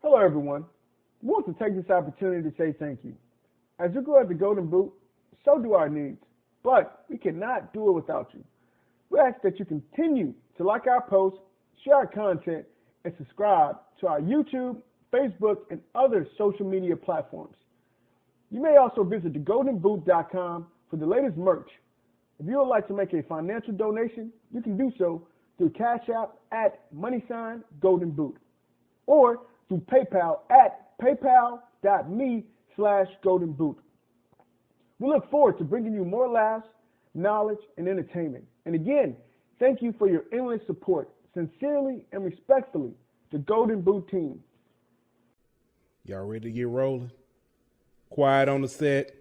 Hello, everyone. We want to take this opportunity to say thank you. As you grow at the Golden Boot, so do our needs, but we cannot do it without you. We ask that you continue to like our posts, share our content, and subscribe to our YouTube, Facebook, and other social media platforms. You may also visit thegoldenboot.com for the latest merch. If you would like to make a financial donation, you can do so through Cash App at #GoldenBoot or through PayPal at paypal.me/goldenboot. We look forward to bringing you more laughs, knowledge, and entertainment. And again, thank you for your endless support. Sincerely and respectfully, the Golden Boot team. Y'all ready to get rolling? Quiet on the set.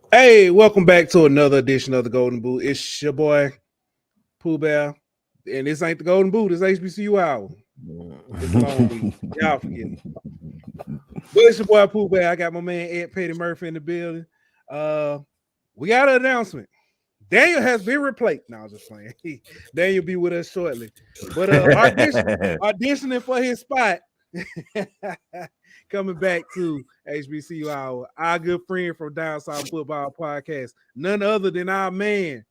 Hey, welcome back to another edition of the Golden Boot. It's your boy Pooh Bear, and this ain't the Golden Boot. It's HBCU hour. It's a long week. Y'all forget it. But it's your boy Pooh Bear. I got my man Ed Petty Murphy in the building. We got an announcement. Daniel has been replaced. No, I was just playing. Daniel be with us shortly. But auditioning for his spot. Coming back to HBCU Hour, our good friend from Down South Football Podcast, none other than our man,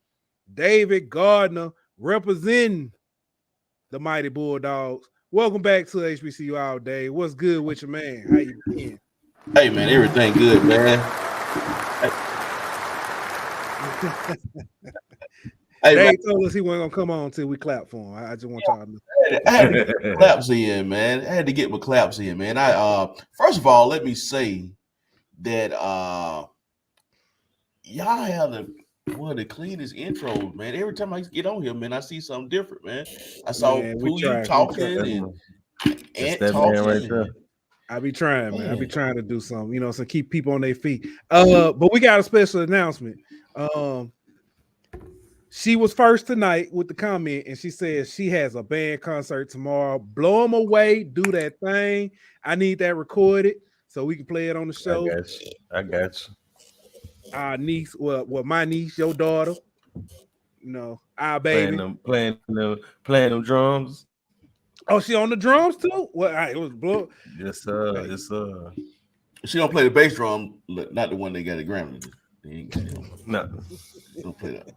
David Gardner, representing the Mighty Bulldogs. Welcome back to HBCU Hour, Dave. What's good with your man? How you been? Hey, man, everything good, man. Hey, Dave told us he wasn't going to come on until we clap for him. I just want y'all to know. I had to get my claps in, man. I had to get my claps in, man. First of all, let me say that y'all have one of the cleanest intros, man. Every time I get on here, man, I see something different, man. I saw Pooh talking and Ant talking. Right there. I be trying, man. I be trying to do something, so keep people on their feet. But we got a special announcement. She was first tonight with the comment, and she says she has a band concert tomorrow. Blow them away, do that thing. I need that recorded so we can play it on the show. I got you. Our niece, well, my niece, your daughter, our baby. Playing them drums. Oh, she on the drums too? Well, it was blow. Yes, sir. Yes, sir. She don't play the bass drum, not the one they got at Grammy. No. Don't play that.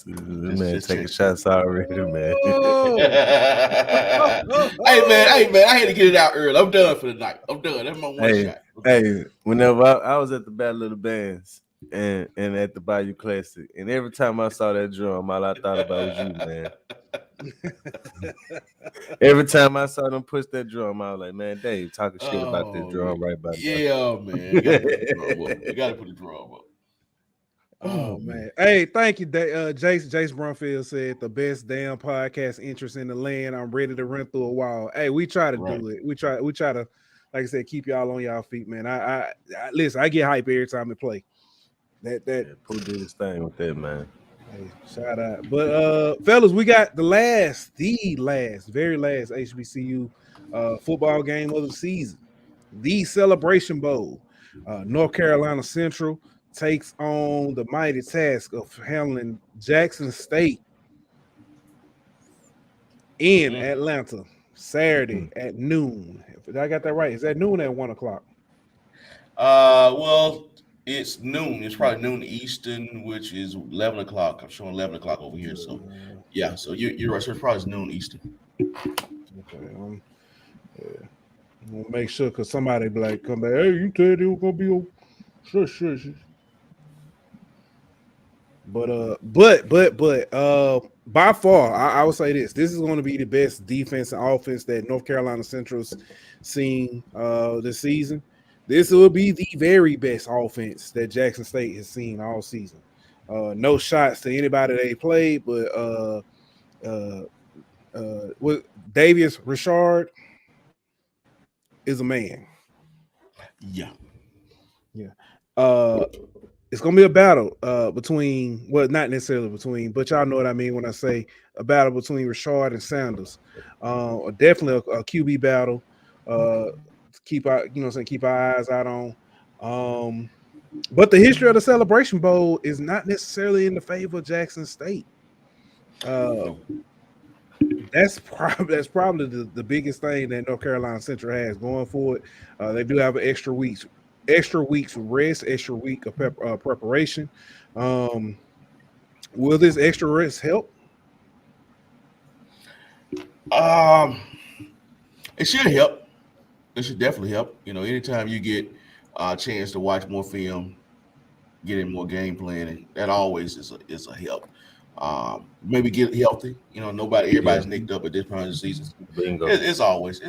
Man, taking shots already, man. Hey, man, I had to get it out early. I'm done for the night. I'm done. That's my one shot. Hey, whenever I was at the Battle of the Bands and at the Bayou Classic, and every time I saw that drum, all I thought about was you, man. Every time I saw them push that drum, I was like, man, Dave talking shit about this drum right by now. Yeah, man. You gotta put the drum up. Oh man! Hey, thank you, Jace Brumfield said the best damn podcast interest in the land. I'm ready to run through a wall. Hey, we try to do it. We try to, like I said, keep y'all on y'all feet, man. I listen. I get hype every time we play. That Pooh did his thing with that, man. Hey, shout out. But fellas, we got the very last HBCU football game of the season, the Celebration Bowl. North Carolina Central takes on the mighty task of handling Jackson State in Atlanta Saturday at noon. If I got that right, is that noon at 1 o'clock? Well, it's noon. It's probably noon Eastern, which is 11 o'clock. I'm showing 11 o'clock over here. So, yeah. So you're right. So it's probably noon Eastern. Okay. We'll make sure because somebody be like, come back. Hey, you said it was gonna be on. Sure. But by far, I would say this is going to be the best defense and offense that North Carolina Central's seen this season. This will be the very best offense that Jackson State has seen all season. No shots to anybody they played, but with Davius Richard is a man. Yeah. It's gonna be a battle between, well, not necessarily between, but y'all know what I mean when I say a battle between Richard and Sanders. Definitely a QB battle. Keep our, keep our eyes out on. But the history of the Celebration Bowl is not necessarily in the favor of Jackson State. That's probably the biggest thing that North Carolina Central has going for it. They do have an extra weeks rest, extra week of preparation. Will this extra rest help? It should help. It should definitely help. Anytime you get a chance to watch more film, get in more game planning, that always is a help. Maybe get healthy. Everybody's nicked up at this point of the season. It's always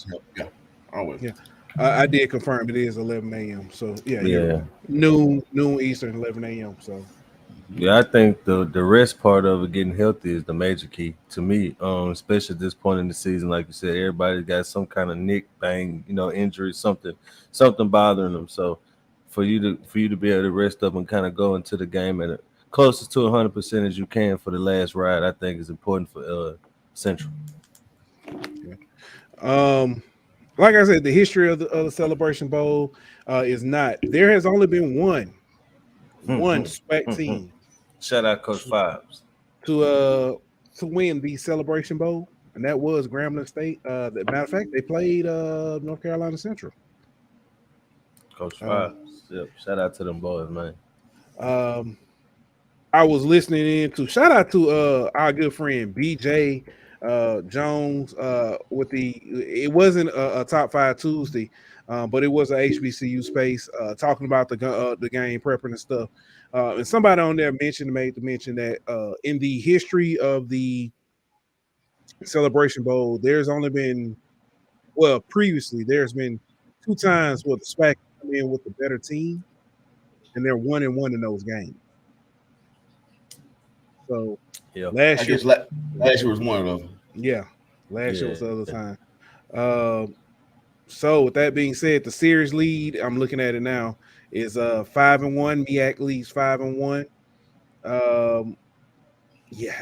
help. Yeah, always. Yeah. I did confirm it is 11 a.m. So yeah. Noon Eastern, 11 a.m. So yeah, I think the rest part of it, getting healthy, is the major key to me. Especially at this point in the season, like you said, everybody's got some kind of nick, bang, injury, something bothering them. So for you to be able to rest up and kind of go into the game at closest to 100% as you can for the last ride, I think is important for Central. Yeah. Like I said, the history of the Celebration Bowl is not. There has only been one SWAC team. Shout out Coach Fibes to win the Celebration Bowl, and that was Grambling State. Matter of fact, they played North Carolina Central. Coach Fibes. Yep. Shout out to them boys, man. I was listening in to shout out to our good friend BJ Jones it wasn't a top 5 Tuesday, but it was a HBCU space talking about the game prepping and stuff. And somebody on there made the mention that in the history of the Celebration Bowl, there's only been, previously there's been 2 times where the SWAC come in with the better team, and they're 1-1 in those games. So yeah, last year was one of them. Yeah, last year was the other time. So with that being said, the series lead, I'm looking at it now, is 5-1. MEAC leads 5-1.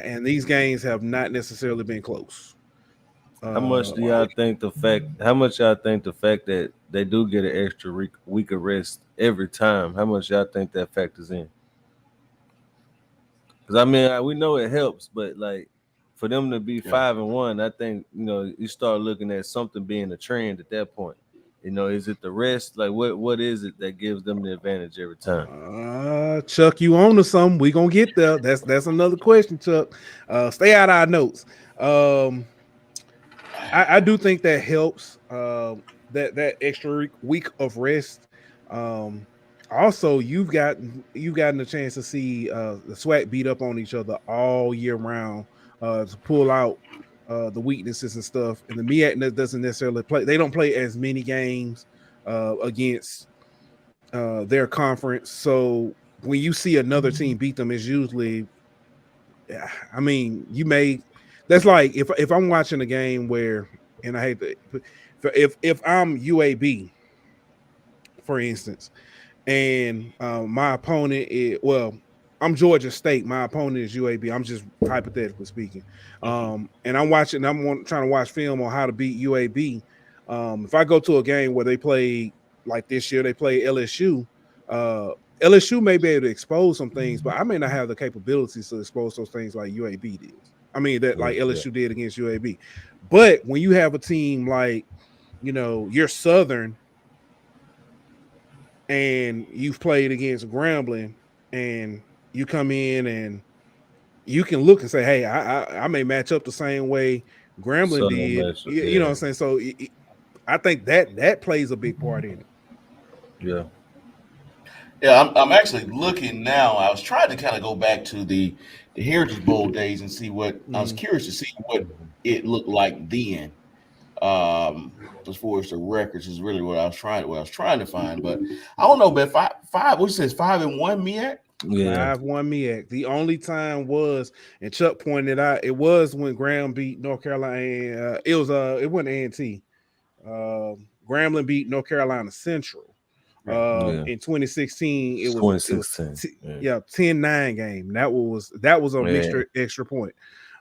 And these games have not necessarily been close. How much y'all think the fact that they do get an extra week of rest every time, how much y'all think that factors in? Because we know it helps, but like for them to be 5-1, I think you start looking at something being a trend at that point. Is it the rest? Like what is it that gives them the advantage every time? Chuck, you on to something? We gonna get there. That's another question, Chuck. Stay out of our notes. I do think that helps. That extra week of rest. Also, you've gotten a chance to see the SWAC beat up on each other all year round to pull out the weaknesses and stuff. And the MEAC doesn't necessarily play. They don't play as many games against their conference. So when you see another team beat them, it's usually, that's like if I'm watching a game where, and I hate to, if I'm UAB, for instance, and my opponent is, I'm Georgia State. My opponent is UAB. I'm just hypothetically speaking. And I'm trying to watch film on how to beat UAB. If I go to a game where they play, like this year, they play LSU, LSU may be able to expose some things, but I may not have the capabilities to expose those things like UAB did. Like LSU did against UAB. But when you have a team like, you're Southern, and you've played against Grambling, and you come in and you can look and say, hey, I may match up the same way Grambling did. You know what I'm saying? So I think that plays a big part in it. Yeah. Yeah, I'm actually looking now. I was trying to kind of go back to the Heritage Bowl days and see what I was curious to see what it looked like then. As far as the records is really what I was trying to find. But I don't know, man. Five. What says 5-1 MEAC? Yeah. 5-1 MEAC. The only time was, and Chuck pointed out, it was when Graham beat North Carolina. It wasn't A&T. Grambling beat North Carolina Central. In 2016, it was 2016. 10-9 game. That was on extra point.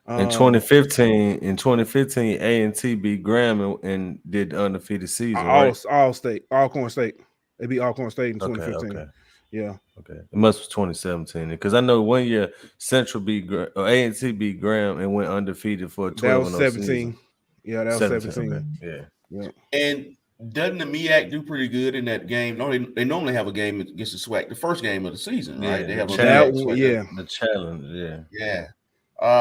In 2015, A&T beat Graham and did the undefeated season. Alcorn State. They beat Alcorn State in 2015. Okay. Yeah. Okay. It must be 2017 because I know one year Central A&T beat Graham and went undefeated for a 12-0 That was 17. Season. Yeah, that was 17. Okay. Yeah. And doesn't the MEAC do pretty good in that game? No, they normally have a game against the SWAC, the first game of the season, right? They have the challenge. Yeah.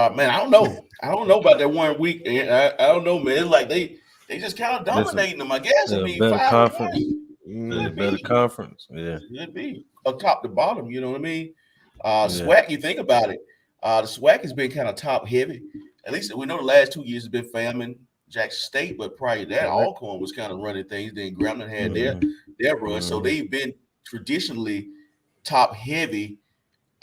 Man, I don't know. I don't know about that 1 week. I don't know, man. It's like they just kind of dominating them, I guess. I mean, better conference. Better conference. Yeah. It'd be top to bottom, you know what I mean? SWAC, you think about it. The SWAC has been kind of top heavy. At least we know the last 2 years have been Famine, Jackson State, but prior to that, Alcorn was kind of running things. Then Grambling had their run. So they've been traditionally top heavy.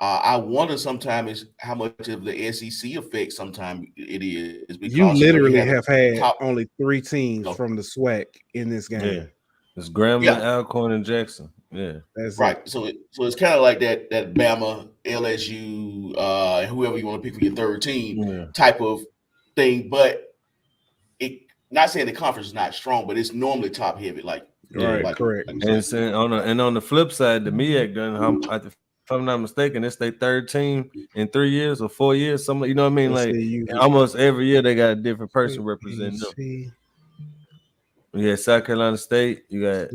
I wonder sometimes how much of the SEC effect sometimes it is. Because you literally have had only 3 teams from the SWAC in this game. Yeah. It's Grambling, Alcorn, and Jackson. Yeah, that's right. So it's kind of like that Bama, LSU, and whoever you want to pick for your third team type of thing. But it not saying the conference is not strong, but it's normally top heavy. Correct. And on the flip side, the MEAC done. If I'm not mistaken, it's their third team in 3 years or 4 years. Something, you know what I mean? Almost every year they got a different person representing them. You got South Carolina State. You got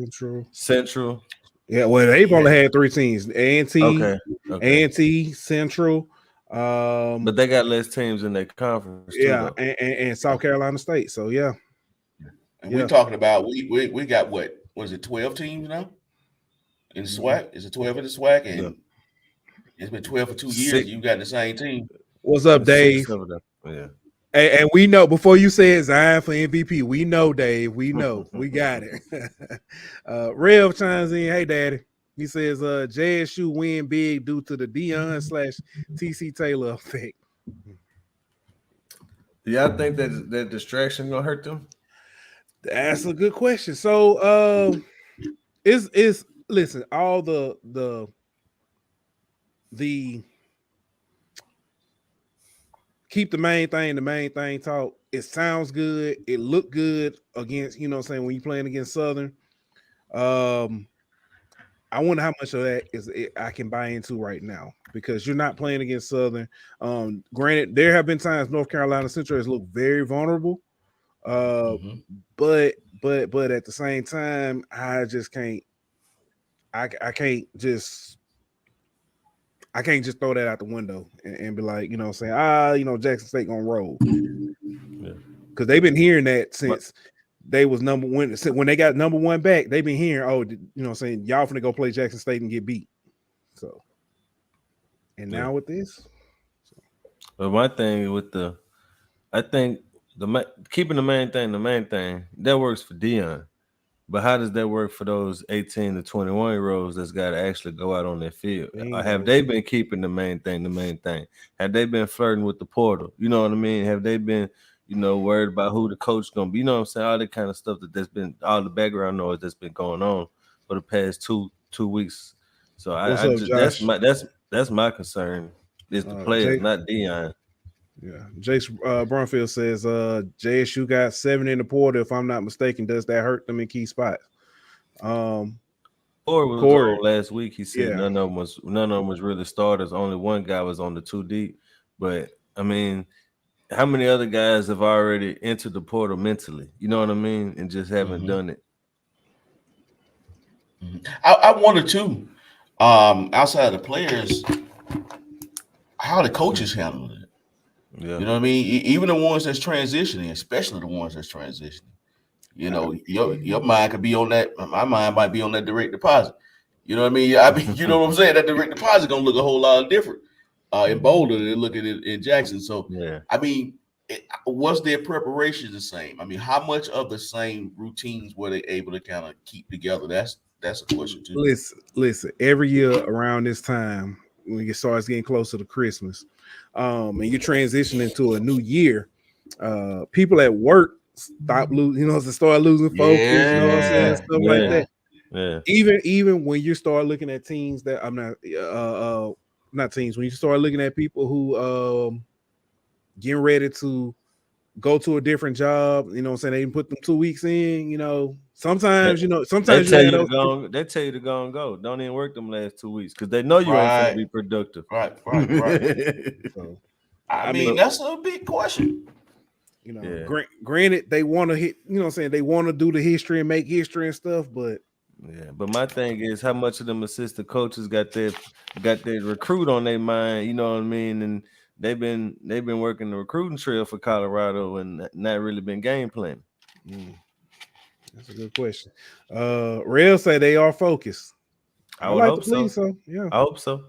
Central. Yeah, well, they've only had 3 teams: A&T, Central. But they got less teams in their conference. And South Carolina State. So and we're talking about we got what is it? 12 teams now in the SWAC. Is it 12 in the SWAC? And it's been 12 for 2 years. You got the same team. What's up, Dave? Yeah. And we know before you said Zion for MVP, we know, Dave. We know. We got it. Rev chimes in. Hey, Daddy. He says JSU win big due to the Deion/TC Taylor effect. Do y'all think that distraction gonna hurt them? That's a good question. So is listen, all the keep the main thing talk. It sounds good. It looked good against, you know what I'm saying, when you're playing against Southern. I wonder how much of that I can buy into right now because you're not playing against Southern. Granted, there have been times North Carolina Central has looked very vulnerable. But at the same time, I just can't. I can't just throw that out the window and be like, you know what I'm saying, Jackson State gonna roll. Because they've been hearing that since they was number one. When they got number one back, they've been hearing, you know what I'm saying, y'all finna go play Jackson State and get beat. So, and now with this. But my thing with I think keeping the main thing, that works for Deion. But how does that work for those 18 to 21-year-olds that's got to actually go out on their field? Have they been keeping the main thing? Have they been flirting with the portal? You know what I mean? Have they been, worried about who the coach going to be? You know what I'm saying? All that kind of stuff that's been, all the background noise that's been going on for the past two weeks. So that's my concern. Is the players, not Deion. Yeah, Jace Brunfield says JSU got 7 in the portal. If I'm not mistaken, does that hurt them in key spots? Corey was on last week. He said none of them was really starters. Only one guy was on the 2 deep. But I mean, how many other guys have already entered the portal mentally? You know what I mean, and just haven't done it. I wonder too. Outside of the players, how the coaches handle it. Yeah. You know what I mean? Even the ones that's transitioning, especially the ones that's transitioning. Your mind could be on that. My mind might be on that direct deposit. You know what I mean? You know what I'm saying? That direct deposit gonna look a whole lot different in Boulder than looking in Jackson. So I mean, was their preparation the same? I mean, how much of the same routines were they able to kind of keep together? That's a question too. Listen. Every year around this time, when it starts getting closer to Christmas, and you transition into a new year, people at work start losing focus. You know what I'm saying? Stuff like that. Yeah. Even when you start looking at teams that I'm not teams, when you start looking at people who getting ready to go to a different job, you know what I'm saying? They can put them 2 weeks in, sometimes they tell you to go and go. Don't even work them last 2 weeks because they know you ain't going to be productive. Right. So, I mean, that's a big question. Granted, they want to hit, you know what I'm saying? They want to do the history and make history and stuff, but but my thing is how much of them assistant coaches got their recruit on their mind, you know what I mean? And they've been working the recruiting trail for Colorado and not really been game planning. That's a good question. Rail say they are focused. I would hope so. Yeah, I hope so.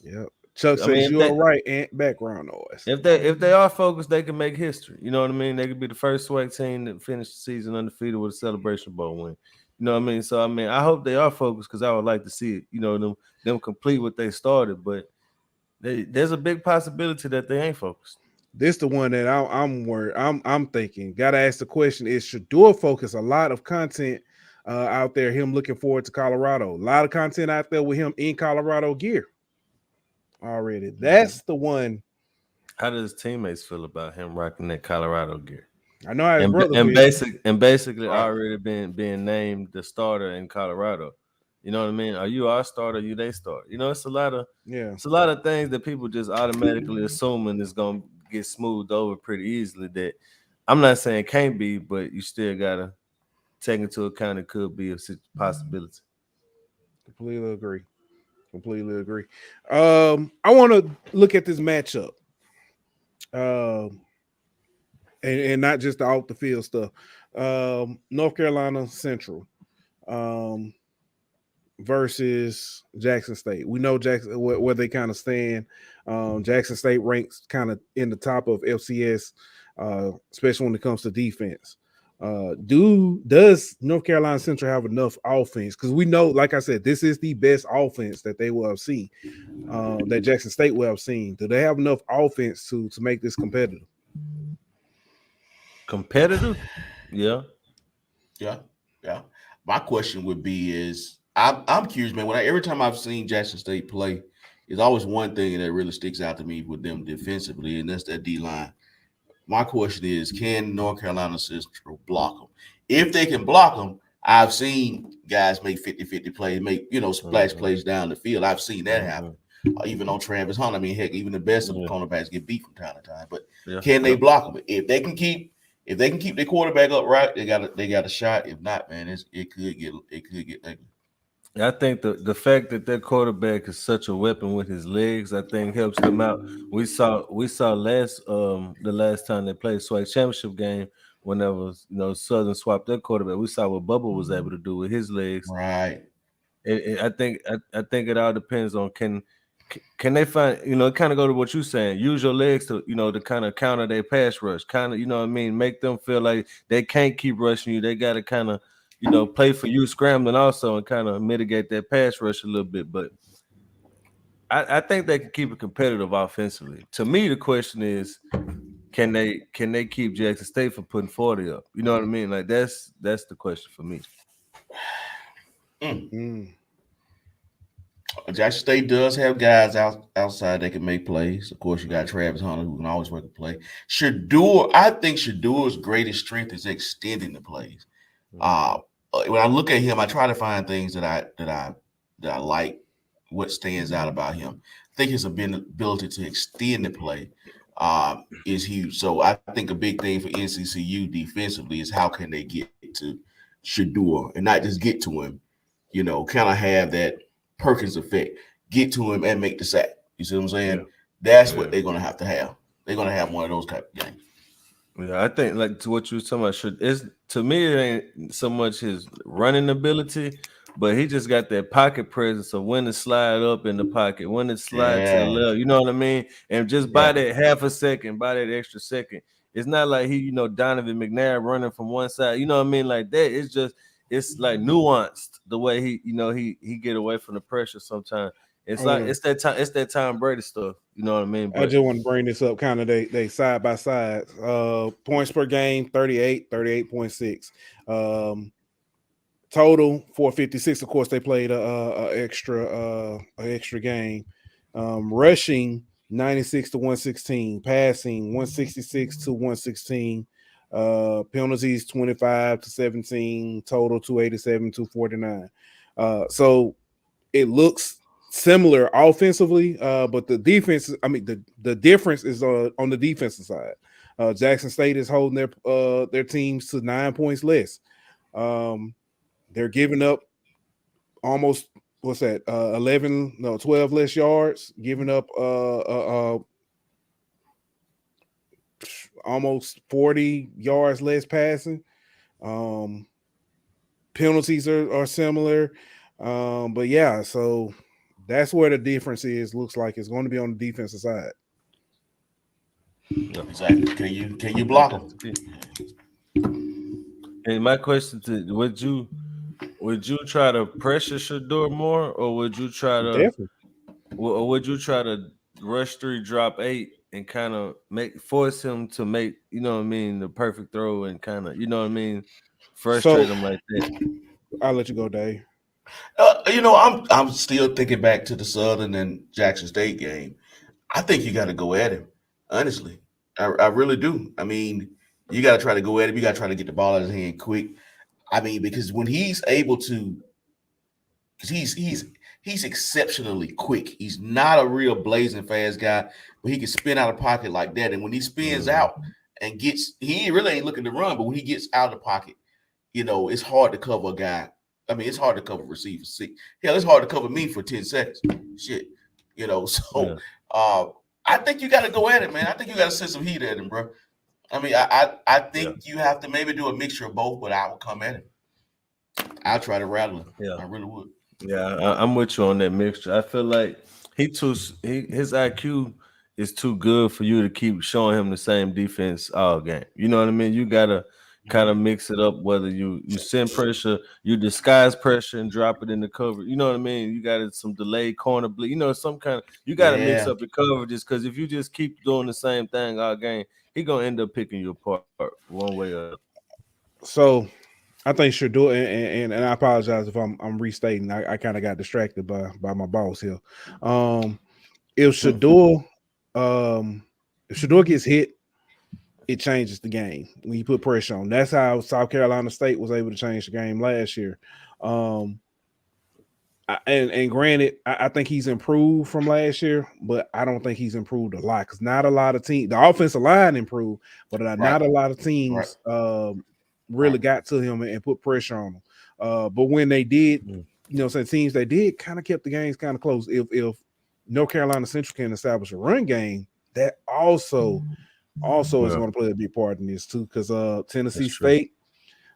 Yeah. Chuck says you are right. And background noise. If they are focused, they can make history. You know what I mean? They could be the first SWAC team that finished the season undefeated with a Celebration Bowl win. You know what I mean? So I hope they are focused because I would like to see it. You know them complete what they started, but there's a big possibility that they ain't focused. This the one that I'm worried. I'm thinking. Got to ask the question: is Shedeur focus? A lot of content out there. Him looking forward to Colorado. A lot of content out there with him in Colorado gear already. That's the one. How does his teammates feel about him rocking that Colorado gear? I know how his brother and basically already being named the starter in Colorado. You know what I mean? Are you our starter? Are you they starter? It's a lot of things that people just automatically assuming is gonna get smoothed over pretty easily. That I'm not saying can't be, but you still gotta take into account it could be a possibility. Completely agree. I want to look at this matchup. And not just the off the field stuff. North Carolina Central versus Jackson State. We know Jackson where they kind of stand. Jackson State ranks kind of in the top of FCS, especially when it comes to defense. Does North Carolina Central have enough offense? Because we know, like I said, this is the best offense that they will have seen, that Jackson State will have seen. Do they have enough offense to make this competitive? Competitive? Yeah. My question would be I'm curious, man. Every time I've seen Jackson State play, there's always one thing that really sticks out to me with them defensively, and that's that D line. My question is, can North Carolina Central block them? If they can block them, I've seen guys make 50-50 plays, make splash plays down the field. I've seen that happen. Even on Travis Hunt. I mean, heck, even the best of the cornerbacks get beat from time to time. But can they block them? If they can keep their quarterback upright, they got a shot. If not, man, it could get ugly. I think the fact that their quarterback is such a weapon with his legs, I think helps them out. We saw the last time they played SWAC championship game, whenever Southern swapped their quarterback. We saw what Bubba was able to do with his legs. Right. I think it all depends on can they find, it kind of go to what you're saying, use your legs to to kind of counter their pass rush, kind of make them feel like they can't keep rushing you. They got to kind of play for you scrambling also and kind of mitigate that pass rush a little bit. But I think they can keep it competitive offensively. To me, the question is, can they keep Jackson State from putting 40 up? You know what I mean? Like that's the question for me. Jackson State does have guys outside that can make plays. Of course, you got Travis Hunter who can always work a play. I think Shedeur's greatest strength is extending the plays. When I look at him, I try to find things that I like. What stands out about him? I think his ability to extend the play is huge. So I think a big thing for NCCU defensively is how can they get to Shedeur and not just get to him, kind of have that Perkins effect, get to him and make the sack. You see what I'm saying? Yeah. That's what they're going to have. They're going to have one of those type of games. Yeah, I think like to what you were talking about, to me it ain't so much his running ability, but he just got that pocket presence of when to slide up in the pocket, when to slide to the left. You know what I mean? And just by that half a second, by that extra second, It's not like he, Donovan McNabb running from one side. You know what I mean? Like that. It's like nuanced the way he get away from the pressure sometimes. It's it's that Tom Brady stuff. You know what I mean? But I just want to bring this up kind of they side by side. Points per game, 38.6. Total 456. Of course, they played a extra game. Rushing 96 to 116, passing 166 to 116, penalties 25 to 17, total 287 to 49. So it looks similar offensively, but the defense, the difference is on the defensive side. Jackson State is holding their teams to 9 points less. They're giving up almost 12 less yards, giving up almost 40 yards less passing. Penalties are similar. But yeah, so that's where the difference is. Looks like it's going to be on the defensive side. Exactly. Can you block them? And my question to would you try to pressure Shador more, or would you try to rush 3, drop 8, and kind of force him to make the perfect throw and kind of frustrate him like that? I'll let you go, Dave. I'm still thinking back to the Southern and Jackson State game. I think you got to go at him. Honestly, I really do. I mean, you got to try to go at him. You got to try to get the ball out of his hand quick. I mean, because when he's able to, because he's exceptionally quick. He's not a real blazing fast guy, but he can spin out of pocket like that. And when he spins out and he really ain't looking to run, but when he gets out of the pocket, it's hard to cover a guy. I mean, it's hard to cover receivers. Hell, it's hard to cover me for 10 seconds. Shit, So, I think you got to go at it, man. I think you got to send some heat at him, bro. I mean, I think you have to maybe do a mixture of both, but I will come at him. I'll try to rattle him. Yeah, I really would. Yeah, I'm with you on that mixture. I feel like his IQ is too good for you to keep showing him the same defense all game. You know what I mean? You gotta kind of mix it up. Whether you send pressure, you disguise pressure and drop it in the cover. You know what I mean? You got some delayed corner bleed. Some kind of you got to mix up the coverages, because if you just keep doing the same thing all game, he gonna end up picking you apart one way or the other. So I think Shador, and I apologize if I'm restating. I kind of got distracted by my boss here. If Shador gets hit, it changes the game when you put pressure on. That's how South Carolina State was able to change the game last year. And granted, I think he's improved from last year, but I don't think he's improved a lot, because not a lot of teams, the offensive line improved, but not a lot of teams really got to him and put pressure on him. But when they did, teams they did kind of kept the games kind of close. If North Carolina Central can establish a run game, that also is going to play a big part in this too, because Tennessee State,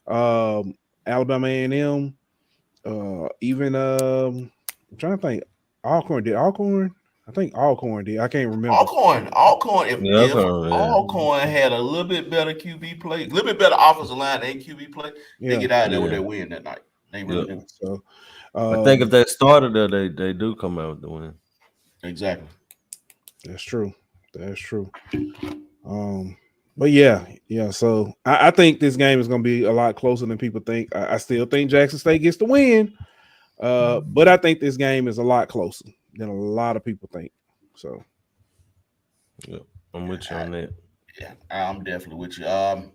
Alabama A&M, even I'm trying to think, Alcorn did. I think Alcorn did. I can't remember. Alcorn. If Alcorn had a little bit better QB play, a little bit better offensive line and QB play, they get out of there with their win that night. They really do. So I think if they started there, they do come out with the win. Exactly. That's true. But yeah. So I think this game is going to be a lot closer than people think. I still think Jackson State gets the win, but I think this game is a lot closer than a lot of people think. So, yeah, I'm with you on that. Yeah, I'm definitely with you. I'm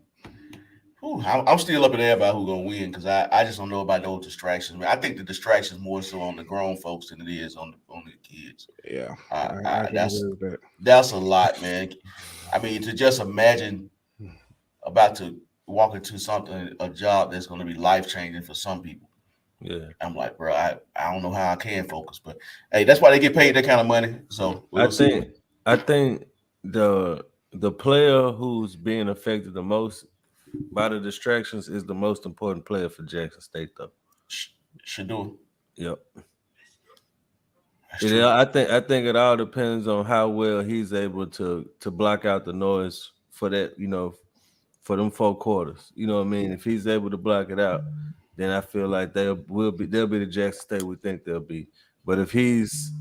still up in the air about who's gonna win, because I just don't know about those distractions. I think the distractions more so on the grown folks than it is on the kids. Yeah, that's a lot, man. I mean, to just imagine about to walk into a job that's going to be life changing for some people. Yeah, I'm like, bro, I don't know how I can focus, but hey, that's why they get paid that kind of money. So I think the player who's being affected the most by the distractions is the most important player for Jackson State, though. Shador. Yep. I think it all depends on how well he's able to block out the noise for that, for them 4 quarters. You know what I mean? If he's able to block it out, then I feel like they'll be the Jackson State we think they'll be. But if he's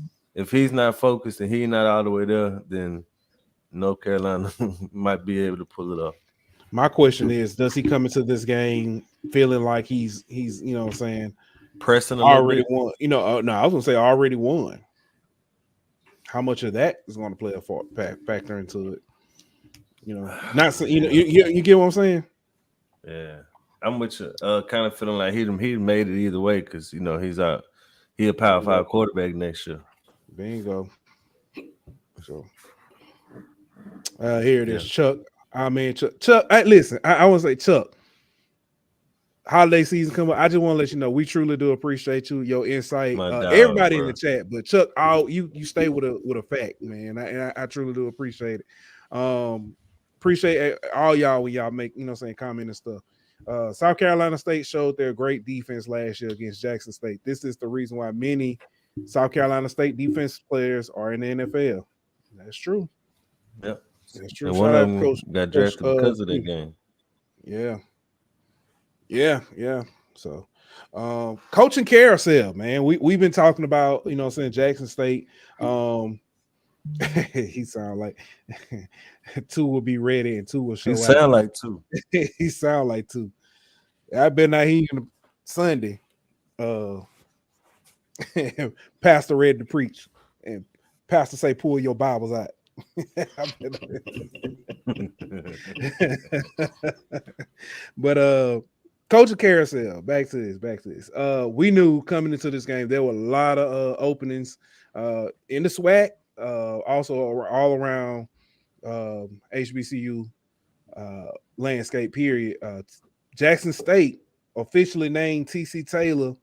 not focused and he's not all the way there, then North Carolina might be able to pull it off. My question is, does he come into this game feeling like he's what I'm saying, pressing already won? No, I was gonna say already won. How much of that is going to play a factor into it? Not so, you get what I'm saying? Yeah, I'm with you. Kind of feeling like he made it either way because he's out. He a Power 5 quarterback next year. Bingo. So here it is, Chuck. I mean, Chuck. Hey, listen, I want to say, Chuck. Holiday season coming. I just want to let you know we truly do appreciate you, your insight. Everybody in the chat, but Chuck, you stay with a fact, man. I truly do appreciate it. Appreciate all y'all when y'all make comment and stuff. South Carolina State showed their great defense last year against Jackson State. This is the reason why many South Carolina State defense players are in the NFL. That's true. Yep, that's true. And one of them got drafted because of that game. Yeah. So, coaching carousel, man. We've been talking about Jackson State. He sound like two will be ready and two will show. He sound like two. He sound like two. I bet not he Sunday. Pastor ready to preach, and Pastor say, "Pull your Bibles out." But coaching carousel. Back to this. We knew coming into this game there were a lot of openings in the SWAC. Also all around HBCU landscape period. Jackson State officially named TC Taylor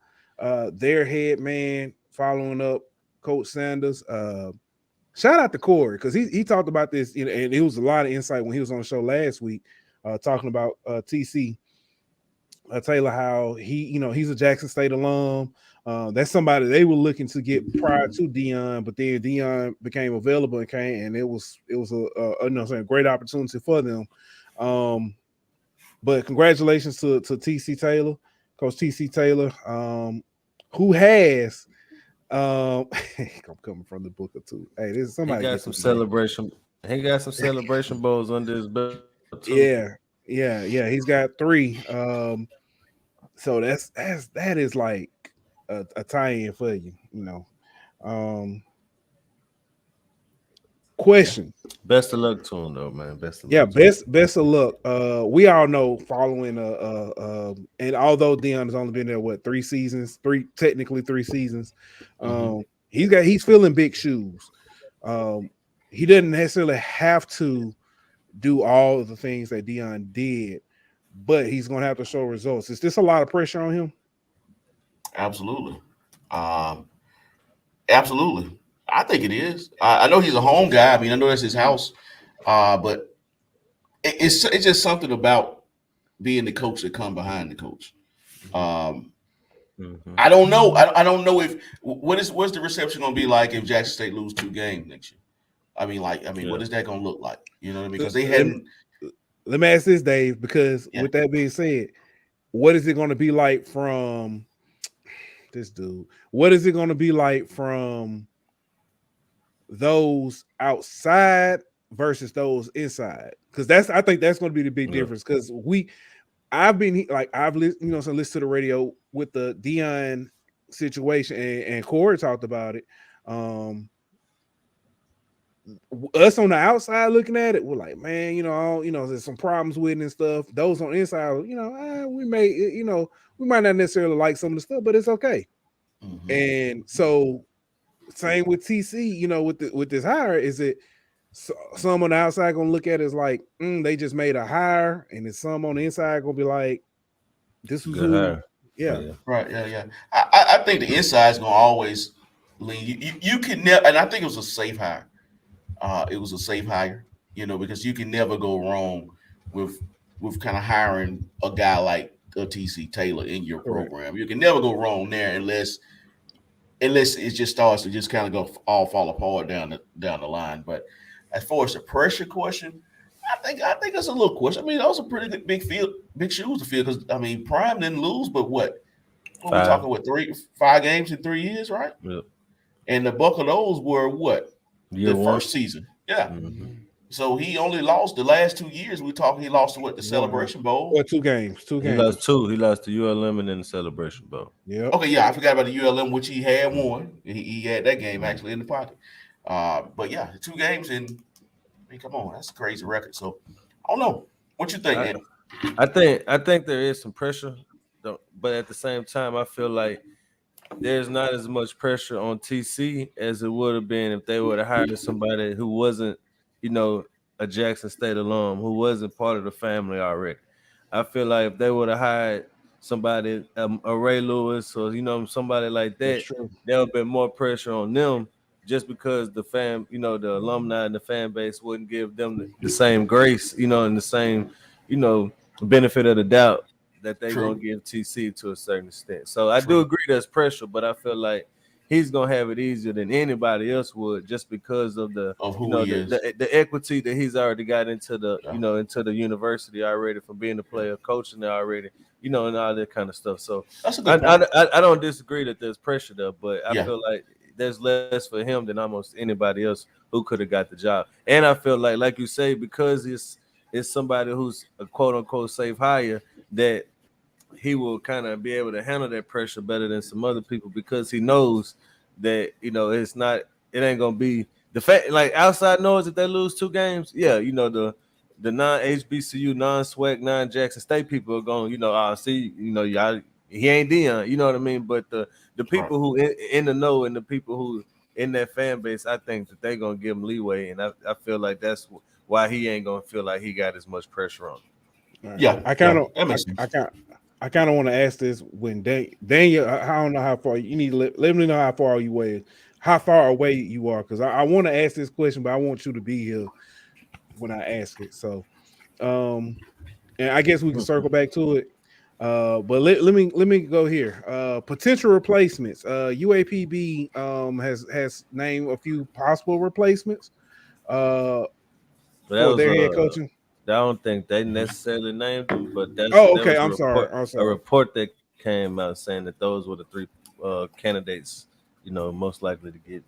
their head man, following up Coach Sanders. Shout out to Corey because he talked about this, and it was a lot of insight when he was on the show last week talking about TC Taylor, how he's a Jackson State alum. That's somebody they were looking to get prior to Dion, but then Dion became available and came, and it was a great opportunity for them. But congratulations to TC Taylor, Coach TC Taylor, who has I'm coming from the book or two. Hey, this is somebody got some celebration. He got some celebration bowls under his belt too. Yeah. He's got 3. So that is like a tie-in for you, Question. Best of luck to him though, man. Best of luck. We all know following and although Dion has only been there 3 seasons, technically 3 seasons, he's filling big shoes. He doesn't necessarily have to do all of the things that Dion did, but he's going to have to show results. Is this a lot of pressure on him? Absolutely. Absolutely. I think it is. I know he's a home guy. I mean, I know that's his house, but it's just something about being the coach that come behind the coach. I don't know. I don't know what's the reception going to be like if Jackson State lose 2 games next year. What is that going to look like? You know what I mean? Because they hadn't. Let me ask this, Dave, because with that being said, what is it going to be like from this dude? What is it going to be like from those outside versus those inside? Because I think that's going to be the big difference. Because I've listened to the radio with the Dion situation, and Corey talked about it. Us on the outside looking at it, we're like, man, there's some problems with it and stuff. Those on the inside, we might not necessarily like some of the stuff, but it's okay. And so, same with TC, with this hire, is it some on the outside gonna look at it as like, they just made a hire, and then some on the inside gonna be like, this was good. Yeah, right, yeah. I think the inside is gonna always lean. You can never, and I think it was a safe hire. It was a safe hire, because you can never go wrong with kind of hiring a guy like a TC Taylor in your program. You can never go wrong there unless it just starts to just kind of fall apart down the line. But as far as the pressure question, I think that's a little question. I mean, those are pretty big shoes to fill. Because I mean, Prime didn't lose, but what? What we talking? What 5 games in 3 years, right? Yep. And the bulk of those were what? Year the one. first season. Yeah. Mm-hmm. So he only lost the last 2 years. We talking. He lost to what? The Celebration Bowl. Or 2 games. 2 games. He lost 2. He lost to ULM and then the Celebration Bowl. Yeah. Okay, yeah, I forgot about the ULM, which he had won. He had that game actually in the pocket. But yeah, 2 games, and I mean, come on, that's a crazy record. So I don't know. What you think, Andy? I think there is some pressure, but at the same time, I feel like there's not as much pressure on TC as it would have been if they would have hired somebody who wasn't, a Jackson State alum, who wasn't part of the family already. I feel like if they would have hired somebody, a Ray Lewis or somebody like that, there would have been more pressure on them, just because the the alumni and the fan base wouldn't give them the same grace, and the same, benefit of the doubt that they're going to give TC to a certain extent. So I do agree there's pressure, but I feel like he's going to have it easier than anybody else would, just because of the equity that he's already got into the into the university already, from being a player, coaching there already, and all that kind of stuff. So I don't disagree that there's pressure there, but I feel like there's less for him than almost anybody else who could have got the job. And I feel like you say, because it's somebody who's a quote unquote safe hire, that he will kind of be able to handle that pressure better than some other people, because he knows that it ain't gonna be the fact, like, outside noise if they lose 2 games. Yeah, the non-HBCU, non-SWAC, non-Jackson State people are going, y'all, he ain't Dion, you know what I mean? But the people who in the know, and the people who in that fan base, I think that they're gonna give him leeway, and I feel like that's why he ain't gonna feel like he got as much pressure on him. Right. Yeah, I kind of want to ask this when Daniel. I don't know how far you need to let me know how far away you are, because I want to ask this question, but I want you to be here when I ask it. So, and I guess we can circle back to it. But let me go here. Potential replacements. UAPB has named a few possible replacements. For their head coaching. I don't think they necessarily named them, but that's okay. I'm sorry. A report that came out saying that those were the 3 candidates, most likely to get.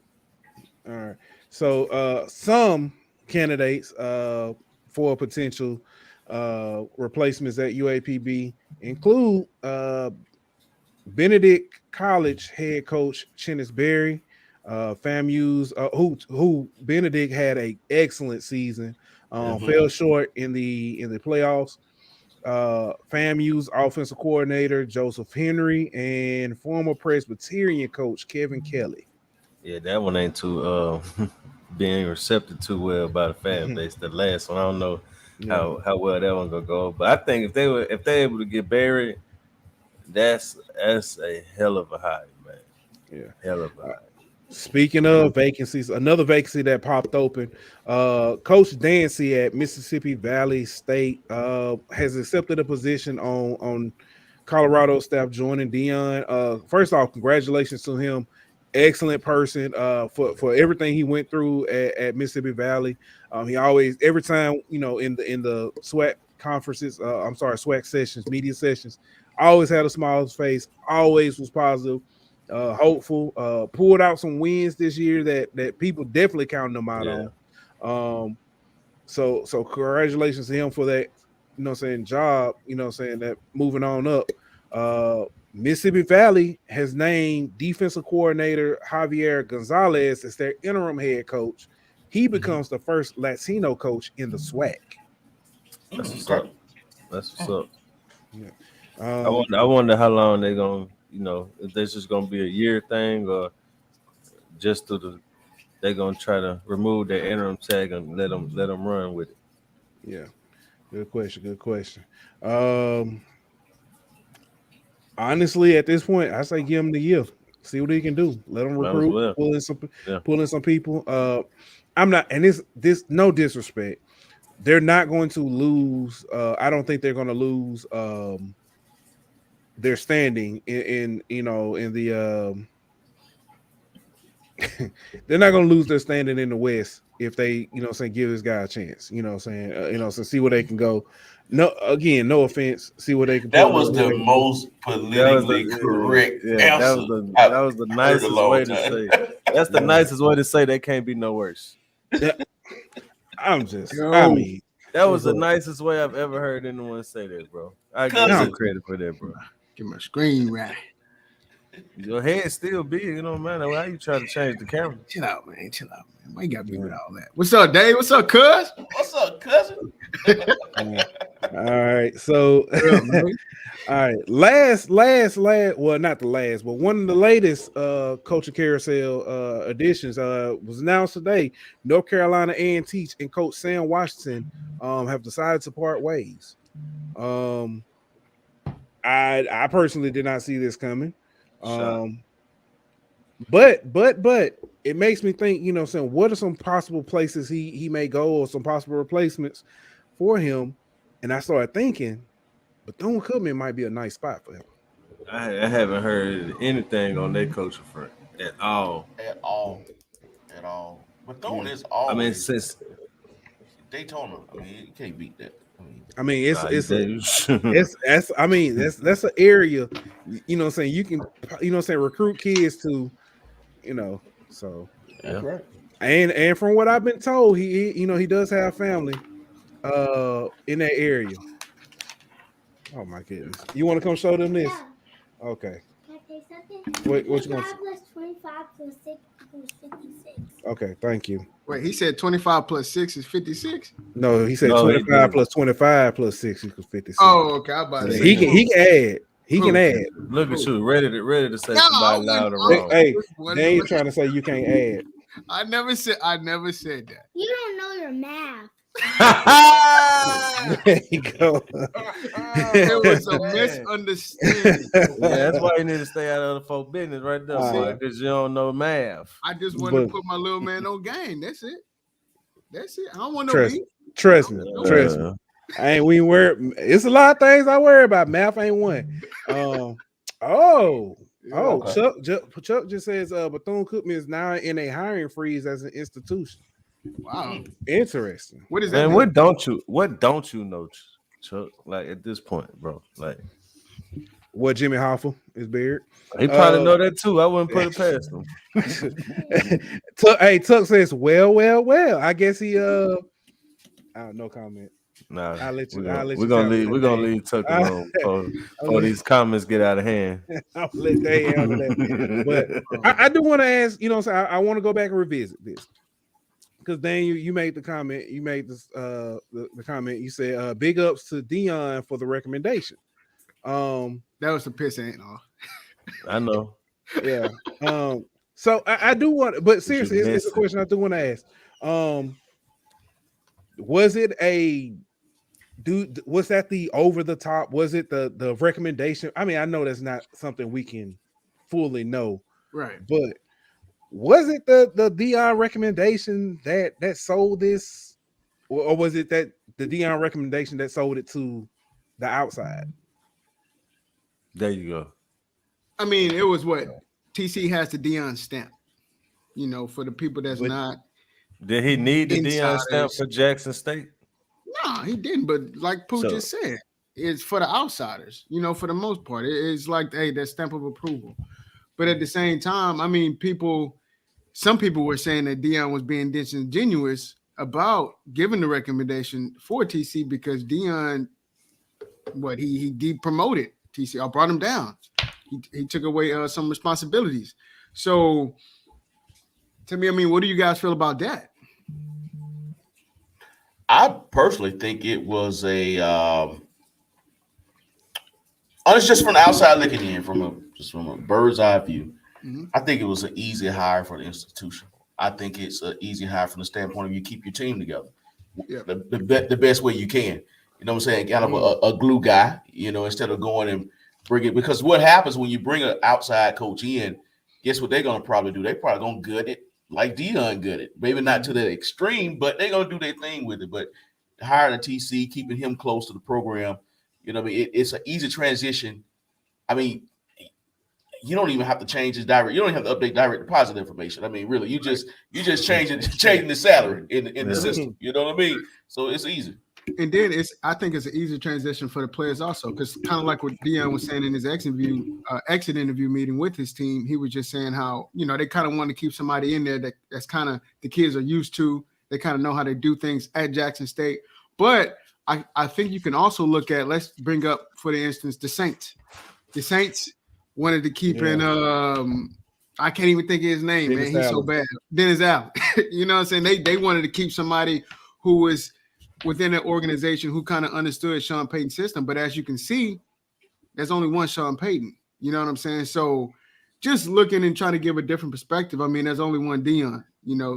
All right. So some candidates for potential replacements at UAPB include Benedict College head coach Chennis Berry, FAMU's who Benedict had an excellent season. Fell short in the playoffs. FAMU's offensive coordinator Joseph Henry, and former Presbyterian coach Kevin Kelly. Yeah, that one ain't too being accepted too well by the fan base. The last one, I don't know how well that one gonna go. But I think if they're able to get Barry, that's a hell of a hire, man. Yeah, hell of a hire. Speaking of vacancies, another vacancy that popped open. Coach Dancy at Mississippi Valley State has accepted a position on Colorado staff, joining Dion. First off, congratulations to him. Excellent person for everything he went through at Mississippi Valley. He always, every time, in the SWAC conferences, SWAC sessions, media sessions, always had a smile on his face, always was positive. Hopeful, pulled out some wins this year that people definitely counting them out on. So congratulations to him for that, job, that moving on up. Mississippi Valley has named defensive coordinator Javier Gonzalez as their interim head coach. He becomes the first Latino coach in the SWAC. That's what's up. That's what's up. Yeah. I wonder how long they're going to, if this is going to be a year thing, or just they're going to try to remove their interim tag and let them run with it. Yeah. Good question. Honestly, at this point, I say give him the year. See what he can do. Let him recruit, pull in some people. I'm not, and this no disrespect. They're not going to lose. I don't think they're going to lose their standing in the they're not going to lose their standing in the West if they, give this guy a chance. So see where they can go. No, again, no offense. See what they can. That was the most politically correct answer. That was the nicest way to say. That's the nicest way to say they can't be no worse. Yeah. That was the nicest way I've ever heard anyone say that, bro. I give you credit for that, bro. Give my screen right. Your head still big, it don't matter how you try to change the camera. Chill out, man. Why you got me with all that? What's up, Dave? What's up, cuz? What's up, cousin? All right, so all right, last, well, not the last, but one of the latest Culture Carousel additions was announced today. North Carolina A&T and Coach Sam Washington have decided to part ways. I personally did not see this coming. But it makes me think, what are some possible places he may go, or some possible replacements for him? And I started thinking, Bethune-Cookman might be a nice spot for him. I haven't heard anything on their coaching front at all. Bethune is always. I mean, since Daytona, you can't beat that. That's an area, you can, recruit kids to, so that's right. And from what I've been told, he does have family in that area. Oh my goodness. You want to come show them this? Yeah. Okay. Can I say something? What you want? 25 plus 25 plus 6 equals 56. Okay, thank you. Wait, he said 25 plus 6 is 56? No, he said 25 plus 25 plus 6 equals 56. Oh, okay. I'm about to say he can add. He can add. Look at you, ready to say somebody loud or wrong. Hey, they ain't trying to say you can't add. I never said that. You don't know your math. There you go. It was a misunderstanding. That's why you need to stay out of the folk business right there, because you don't know math. I just wanted to put my little man on game. That's it. I don't want no beef. Trust me. I ain't we worry. It's a lot of things I worry about. Math ain't one. Chuck just says Bethune-Cookman is now in a hiring freeze as an institution. Wow, interesting. What is that? And what don't you know, Chuck? Like at this point, bro. Like what Jimmy Hoffa is buried. He probably know that too. I wouldn't put it past him. Tuck says, well. I guess he no comment. Nah, I'll let you. We're gonna leave Tuck alone before these comments get out of hand. I'll let they handle that. But I do want to ask, I want to go back and revisit this. Because Dan, you made the comment. You made this the comment. You said big ups to Dion for the recommendation. That was the piss, ain't all. I know. Yeah. So I do want, but seriously, it's a question I do want to ask. Was it was that the over the top? Was it the recommendation? I mean, I know that's not something we can fully know, right? But was it the Dion recommendation that sold this, or was it that the Dion recommendation that sold it to the outside? There you go. I mean, it was what TC has the Dion stamp. For the people that's not. Did he need the Dion stamp for Jackson State? No, he didn't. But like Pooh just said, it's for the outsiders. For the most part, it's like that stamp of approval. But at the same time, I mean, some people were saying that Dion was being disingenuous about giving the recommendation for TC because Dion, he depromoted TC or brought him down. He took away some responsibilities. So, to me, I mean, what do you guys feel about that? I personally think it was it's just from the outside looking in, from a bird's eye view. Mm-hmm. I think it was an easy hire for the institution. I think it's an easy hire from the standpoint of you keep your team together, the best way you can. You know what I'm saying? Kind of a glue guy. Instead of going and bring it, because what happens when you bring an outside coach in? Guess what they're gonna probably do? They're probably gonna gut it like Dion gut it. Maybe not to the extreme, but they're gonna do their thing with it. But hiring a TC, keeping him close to the program, it's an easy transition. I mean, you don't even have to change his direct. You don't even have to update direct deposit information. I mean, really, you just changing the salary in the system. You know what I mean? So it's easy. And then I think it's an easy transition for the players also, because kind of like what Deion was saying in his exit interview meeting with his team, he was just saying how, they kind of want to keep somebody in there that's kind of the kids are used to. They kind of know how to do things at Jackson State. But I think you can also look at, let's bring up, for the instance, the Saints. The Saints wanted to keep in I can't even think of his name, Dennis man. He's Allen. so bad. Dennis Allen. You know what I'm saying? They wanted to keep somebody who was within the organization who kind of understood Sean Payton's system. But as you can see, there's only one Sean Payton. You know what I'm saying? So just looking and trying to give a different perspective. I mean, there's only one Deion,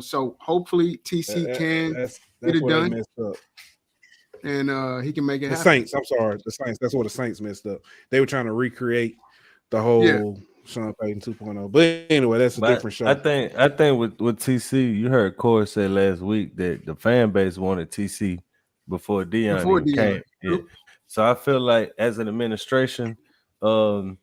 so hopefully TC can get it done. Messed up. And he can make it happen. Saints, I'm sorry. The Saints, that's where the Saints messed up. They were trying to recreate the whole Sean Payton 2.0. But anyway, that's a different show. I think with TC, you heard Corey say last week that the fan base wanted TC before Deion came. Yeah. So I feel like as an administration, whenever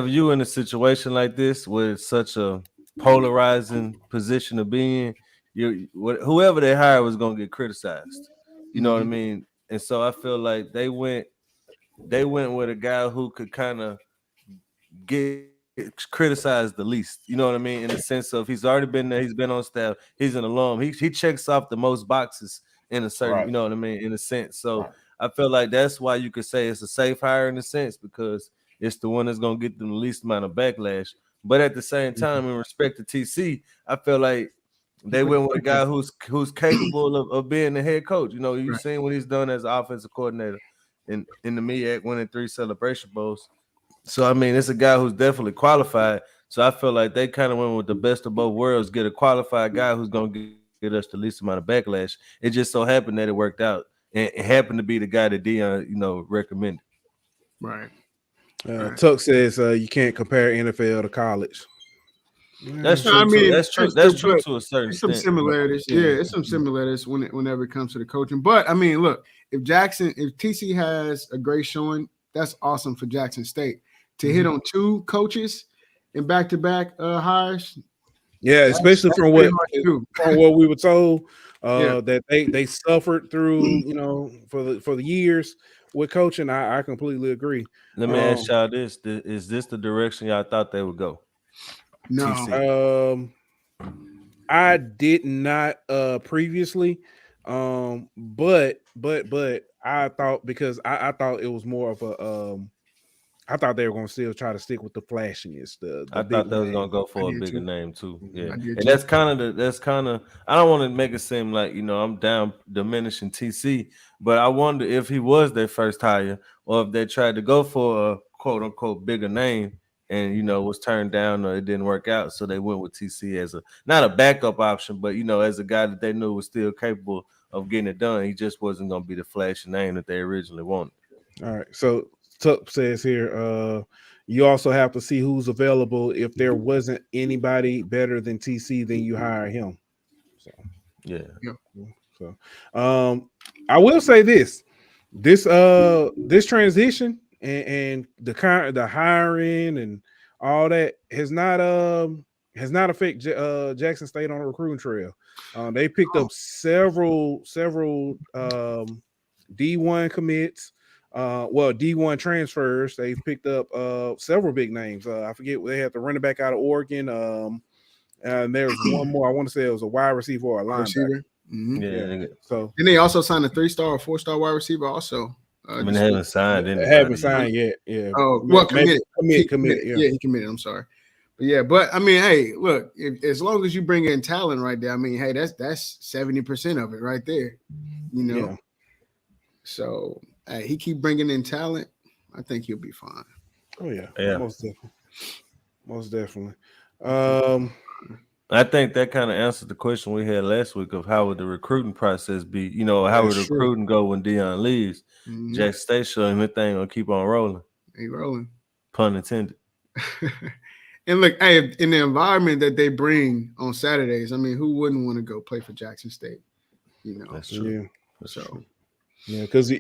you're in a situation like this where it's such a polarizing position to be in, whoever they hire was going to get criticized. You know what I mean? And so I feel like they went with a guy who could kind of get criticized the least. You know what I mean? In the sense of he's already been there, he's been on staff, he's an alum. He checks off the most boxes in a certain, you know what I mean, in a sense. So I feel like that's why you could say it's a safe hire in a sense, because it's the one that's gonna get them the least amount of backlash. But at the same time, in respect to TC, I feel like they went with a guy who's capable of being the head coach. You've seen what he's done as an offensive coordinator in the MEAC, winning 3 Celebration Bowls. So I mean, it's a guy who's definitely qualified. So I feel like they kind of went with the best of both worlds, get a qualified guy who's gonna get us the least amount of backlash. It just so happened that it worked out, and it happened to be the guy that Deion, recommended. Right. Tuck says you can't compare NFL to college. That's true. That's true. That's true to a certain extent. Some similarities. It's some similarities whenever it comes to the coaching. But I mean, look, if TC has a great showing, that's awesome for Jackson State. To hit on 2 coaches in back-to-back hires. Yeah, especially from what we were told that they suffered through, for the years with coaching. I completely agree. Let me ask y'all this: is this the direction y'all thought they would go? No. TC? I did not previously, but I thought, because I thought it was more of a I thought they were going to still try to stick with the flashiness. I thought they was going to go for a bigger name too. Yeah, and that's kind of. I don't want to make it seem like I'm down diminishing TC, but I wonder if he was their first hire, or if they tried to go for a quote unquote bigger name and was turned down, or it didn't work out, so they went with TC as not a backup option, but as a guy that they knew was still capable of getting it done. He just wasn't going to be the flashy name that they originally wanted. All right, so Tuck says here, you also have to see who's available. If there wasn't anybody better than TC, then you hire him. So yeah. So I will say this transition and the hiring and all that has not affected Jackson State on the recruiting trail. They picked up several D1 commits. D1 transfers. They picked up several big names. I forget, they had the running back out of Oregon. And there's one more. I want to say it was a wide receiver or a linebacker. Mm-hmm. Yeah. So and they also signed a 3-star or 4-star wide receiver also. They haven't signed. They haven't signed yet. Yeah. Oh, well, committed. Committed. Yeah, he committed. I'm sorry. But I mean, hey, look, as long as you bring in talent right there, I mean, hey, that's 70% of it right there. Yeah. So he keep bringing in talent. I think he'll be fine. Oh yeah. Most definitely. I think that kind of answered the question we had last week of how would the recruiting process be? How would the recruiting go when Deion leaves? Mm-hmm. Jackson State showing that thing gonna keep on rolling. He rolling. Pun intended. And look, hey, in the environment that they bring on Saturdays, I mean, who wouldn't want to go play for Jackson State? That's true. Yeah. So yeah, because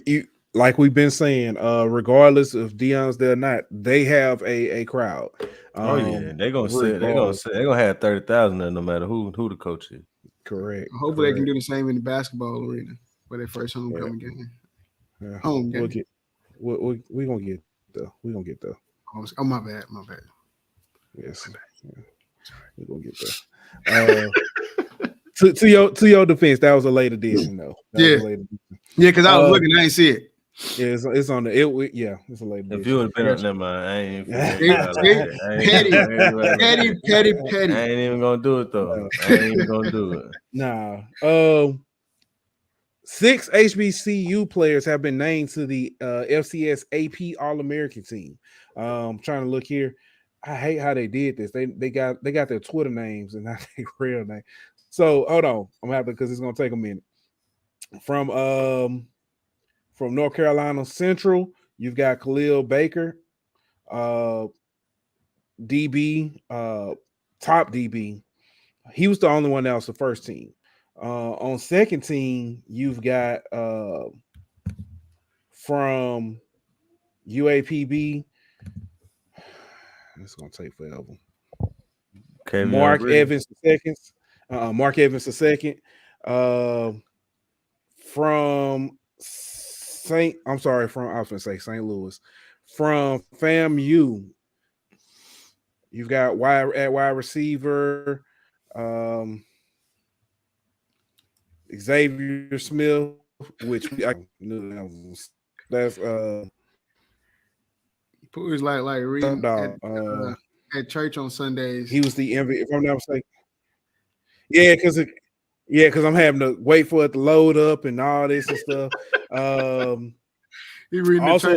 like we've been saying, regardless if Deion's there or not, they have a crowd. Oh yeah, they're gonna regardless. they're gonna have 30,000 there no matter who the coach is. Correct. Hopefully they can do the same in the basketball arena for their first homecoming game. Yeah. Home game. We're gonna get there. We're gonna get there. Oh, my bad. Yes. Yeah. We're gonna get there. To your defense, that was a late edition though. Yeah, because I was looking, I ain't see it. Yeah, it's on the it's a late edition. If you would have been on that mind, I ain't Petty. I ain't even gonna do it though. I ain't even gonna do it. Nah. 6 HBCU players have been named to the FCS AP All-American team. Trying to look here. I hate how they did this. They got their Twitter names and not their real name. So hold on, I'm gonna have to because it's gonna take a minute. From North Carolina Central, you've got Khalil Baker, DB, top DB. He was the only one that was the first team. On second team, you've got from UAPB. It's gonna take forever. Mark Evans II. Mark Evans II. From I was gonna say St. Louis. From FAMU, you've got wide receiver, Xavier Smith, which I knew that's Pooh's like reading at church on Sundays. He was the MVP, if I'm not mistaken. Yeah, because I'm having to wait for it to load up and all this and stuff. Also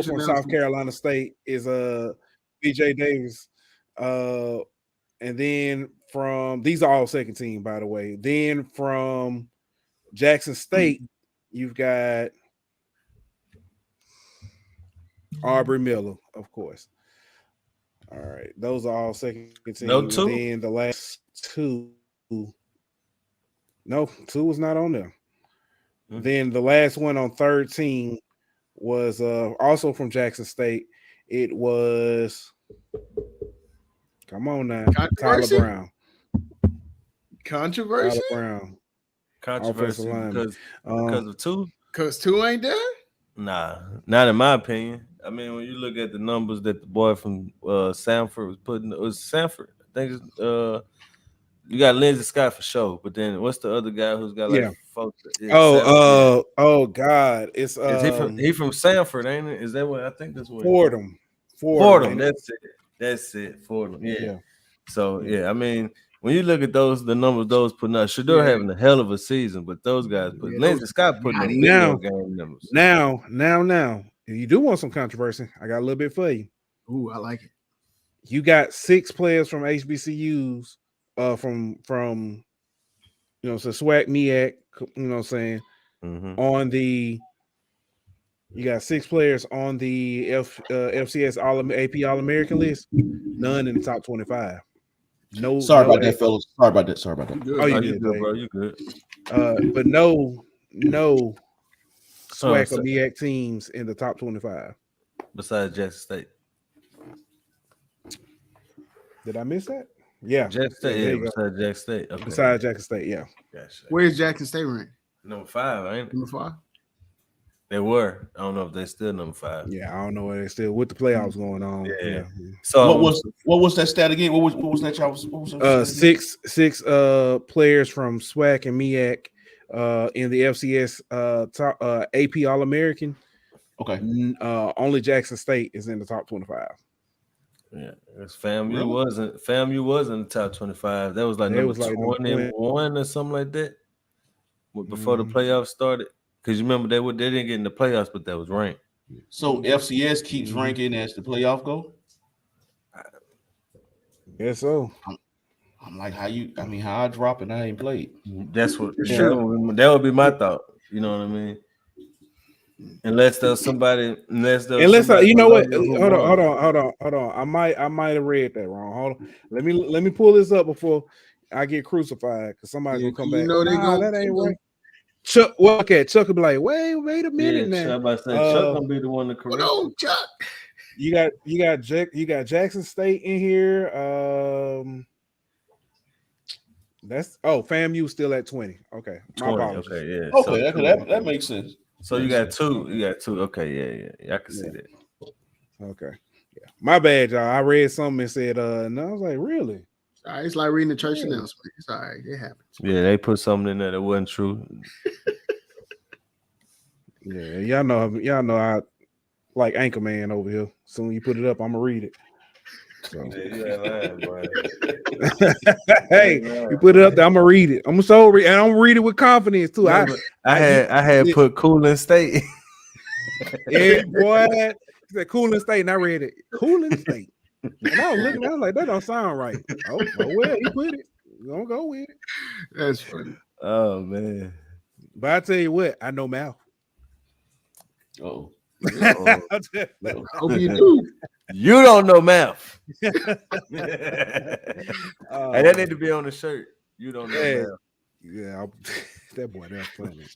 from South Carolina State is BJ Davis. And then from these are all second team, by the way. Then from Jackson State, you've got Aubrey Miller, of course. All right, those are all second team. No two. And then the last two. No, 2 was not on there. Mm-hmm. Then the last one on third team was also from Jackson State. It was come on now, Tyler Brown. Controversy. Tyler Brown. Controversy because of 2. Because 2 ain't there. Nah, not in my opinion. I mean, when you look at the numbers that the boy from Sanford was putting, it was Sanford. I think it's you got Lindsey Scott for sure, but then what's the other guy who's got like folks? Oh God, it's he from Sanford, ain't it? Is that what I think that's what Fordham. That's it. Fordham. Yeah. So yeah, I mean, when you look at the numbers those putting out, Shedeur having a hell of a season, but those guys put Lindsey Scott putting in game numbers. Now, if you do want some controversy, I got a little bit for you. Ooh, I like it. You got 6 players from HBCUs. From so SWAC, MEAC, you know what I'm saying? Mm-hmm. On the you got 6 players on the FCS AP All-American list, none in the top 25. No, sorry about that, fellas. Sorry about that. You good, bro. You good. But no SWAC or MEAC teams in the top 25. Besides Jackson State. Did I miss that? Yeah, Jackson State. Besides Jackson State. Okay. Besides Jackson State, yeah. Gotcha. Where's Jackson State ranked? Number 5, ain't it? Number 5. They were. I don't know if they're still number 5. Yeah, I don't know where they're still with the playoffs going on. Yeah. So what was that stat again? What was that y'all was 6 players from SWAC and MEAC in the FCS top AP All-American. Okay. Only Jackson State is in the top 25. Yeah, FAMU was in the top 25. That was like number 21 or something like that. Before the playoffs started, because you remember they didn't get in the playoffs, but that was ranked. So FCS keeps ranking as the playoff go. Guess so. I'm like, how I drop and I ain't played. That's what that would be my thought. You know what I mean? Unless you know what? Hold on. I might have read that wrong. Hold on. Let me pull this up before I get crucified because somebody's gonna come back. That ain't right. Chuck, well, okay, Chuck will be like, wait a minute Yeah, now. I'm about to say Chuck gonna be the one to correct. No, Chuck. You got Jackson State in here. That's FAMU still at 20. Okay, my 20. apologies. Okay, yeah. Okay, So, that makes sense. so you got two. You got two. Okay, yeah. I can see that. Okay, yeah. My bad, y'all. I read something and said, no, I was like, really? All right, it's like reading the church announcement. It's all right. It happens. Yeah, they put something in there that wasn't true. Yeah, y'all know I like Anchorman over here. Soon you put it up, I'm gonna read it. So. Hey, you put it up there, I'm gonna read it. I'm gonna read, and I'm gonna read it with confidence too. I had put Cooling State. Yeah, boy. He said Cooling State, and I read it. Cooling State. And I was looking, I was like, that don't sound right. Oh well, he put it. We're gonna go with it. That's funny. Oh man. But I tell you what, I know math. Oh. I hope you do. You don't know math. And that need to be on the shirt. You don't know math. Yeah, that boy, that's funny.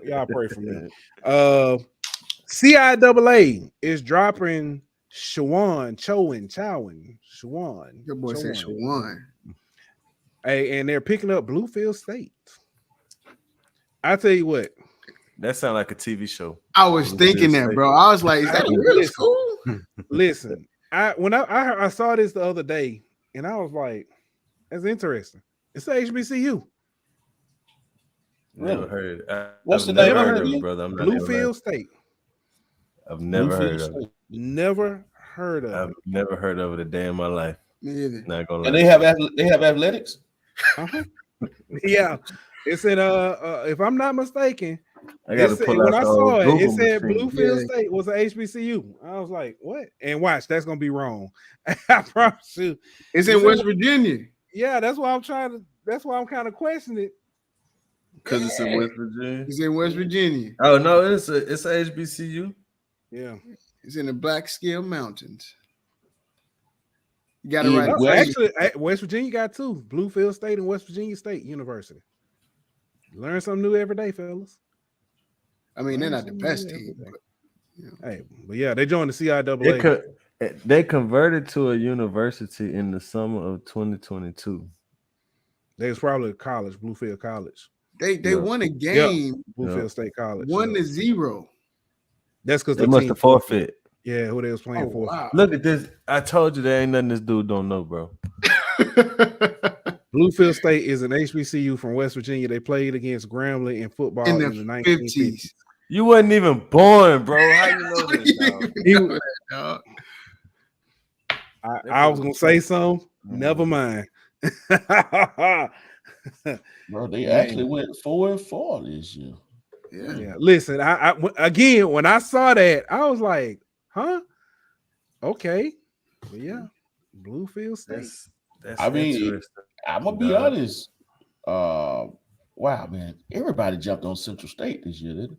Y'all pray for me. CIAA is dropping Shawan. Your boy said Shawan. Hey, and they're picking up Bluefield State. I tell you what. That sounds like a TV show. I was thinking that, bro. I was like, is that really school? Listen, I saw this the other day, and I was like, that's interesting. It's a HBCU. Never heard it. What's the name of it, brother? I'm Bluefield State. I've never heard of it. Never heard of it. I've never heard of it a day in my life. Me either. Not gonna lie. And they have athletics? Uh-huh. Yeah. It said, if I'm not mistaken, I got to pull out when I saw it, it said machine. Bluefield State was an HBCU. I was like, what? And watch, that's gonna be wrong. I promise you. It's in West Virginia. Yeah, that's why I'm kind of questioning it. Because it's in West Virginia. It's in West Virginia. Oh no, it's a HBCU. Yeah. It's in the Black-Scale Mountains. You got it right. Actually, West Virginia got two: Bluefield State and West Virginia State University. Learn something new every day, fellas. I mean, they're not the best team. But yeah, they joined the CIAA. They converted to a university in the summer of 2022. They was probably a college, Bluefield College. They won a game. Bluefield State College. 1-0. That's because they must have forfeit. Yeah, who they was playing for. Wow. Look at this. I told you there ain't nothing this dude don't know, bro. Bluefield State is an HBCU from West Virginia. They played against Grambling in football in the 1950s. You wasn't even born, bro. How you know this, dog? I was gonna say something. Never mind. Bro, they actually went 4-4 this year. Yeah. Listen, I again when I saw that, I was like, huh? Okay. But yeah, Bluefield State. That's I mean, I'm gonna be honest. Wow, man, everybody jumped on Central State this year, didn't it?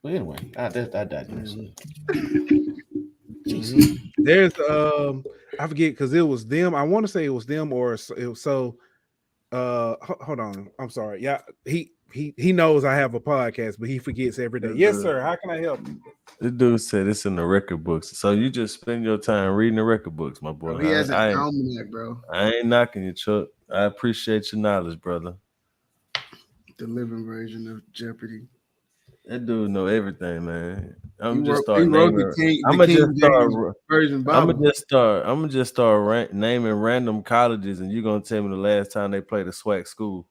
But anyway, I digress. There's I forget because it was them. I want to say it was them or it was so. Hold on. I'm sorry. Yeah, he knows I have a podcast, but he forgets every day. Yes, sir. How can I help you? This dude said it's in the record books. So you just spend your time reading the record books, my boy. He has an almanac, bro. I ain't knocking you, Chuck. I appreciate your knowledge, brother. The living version of Jeopardy. That dude know everything, man. I'm He just wrote start naming random colleges, and you're gonna tell me the last time they played a SWAC school.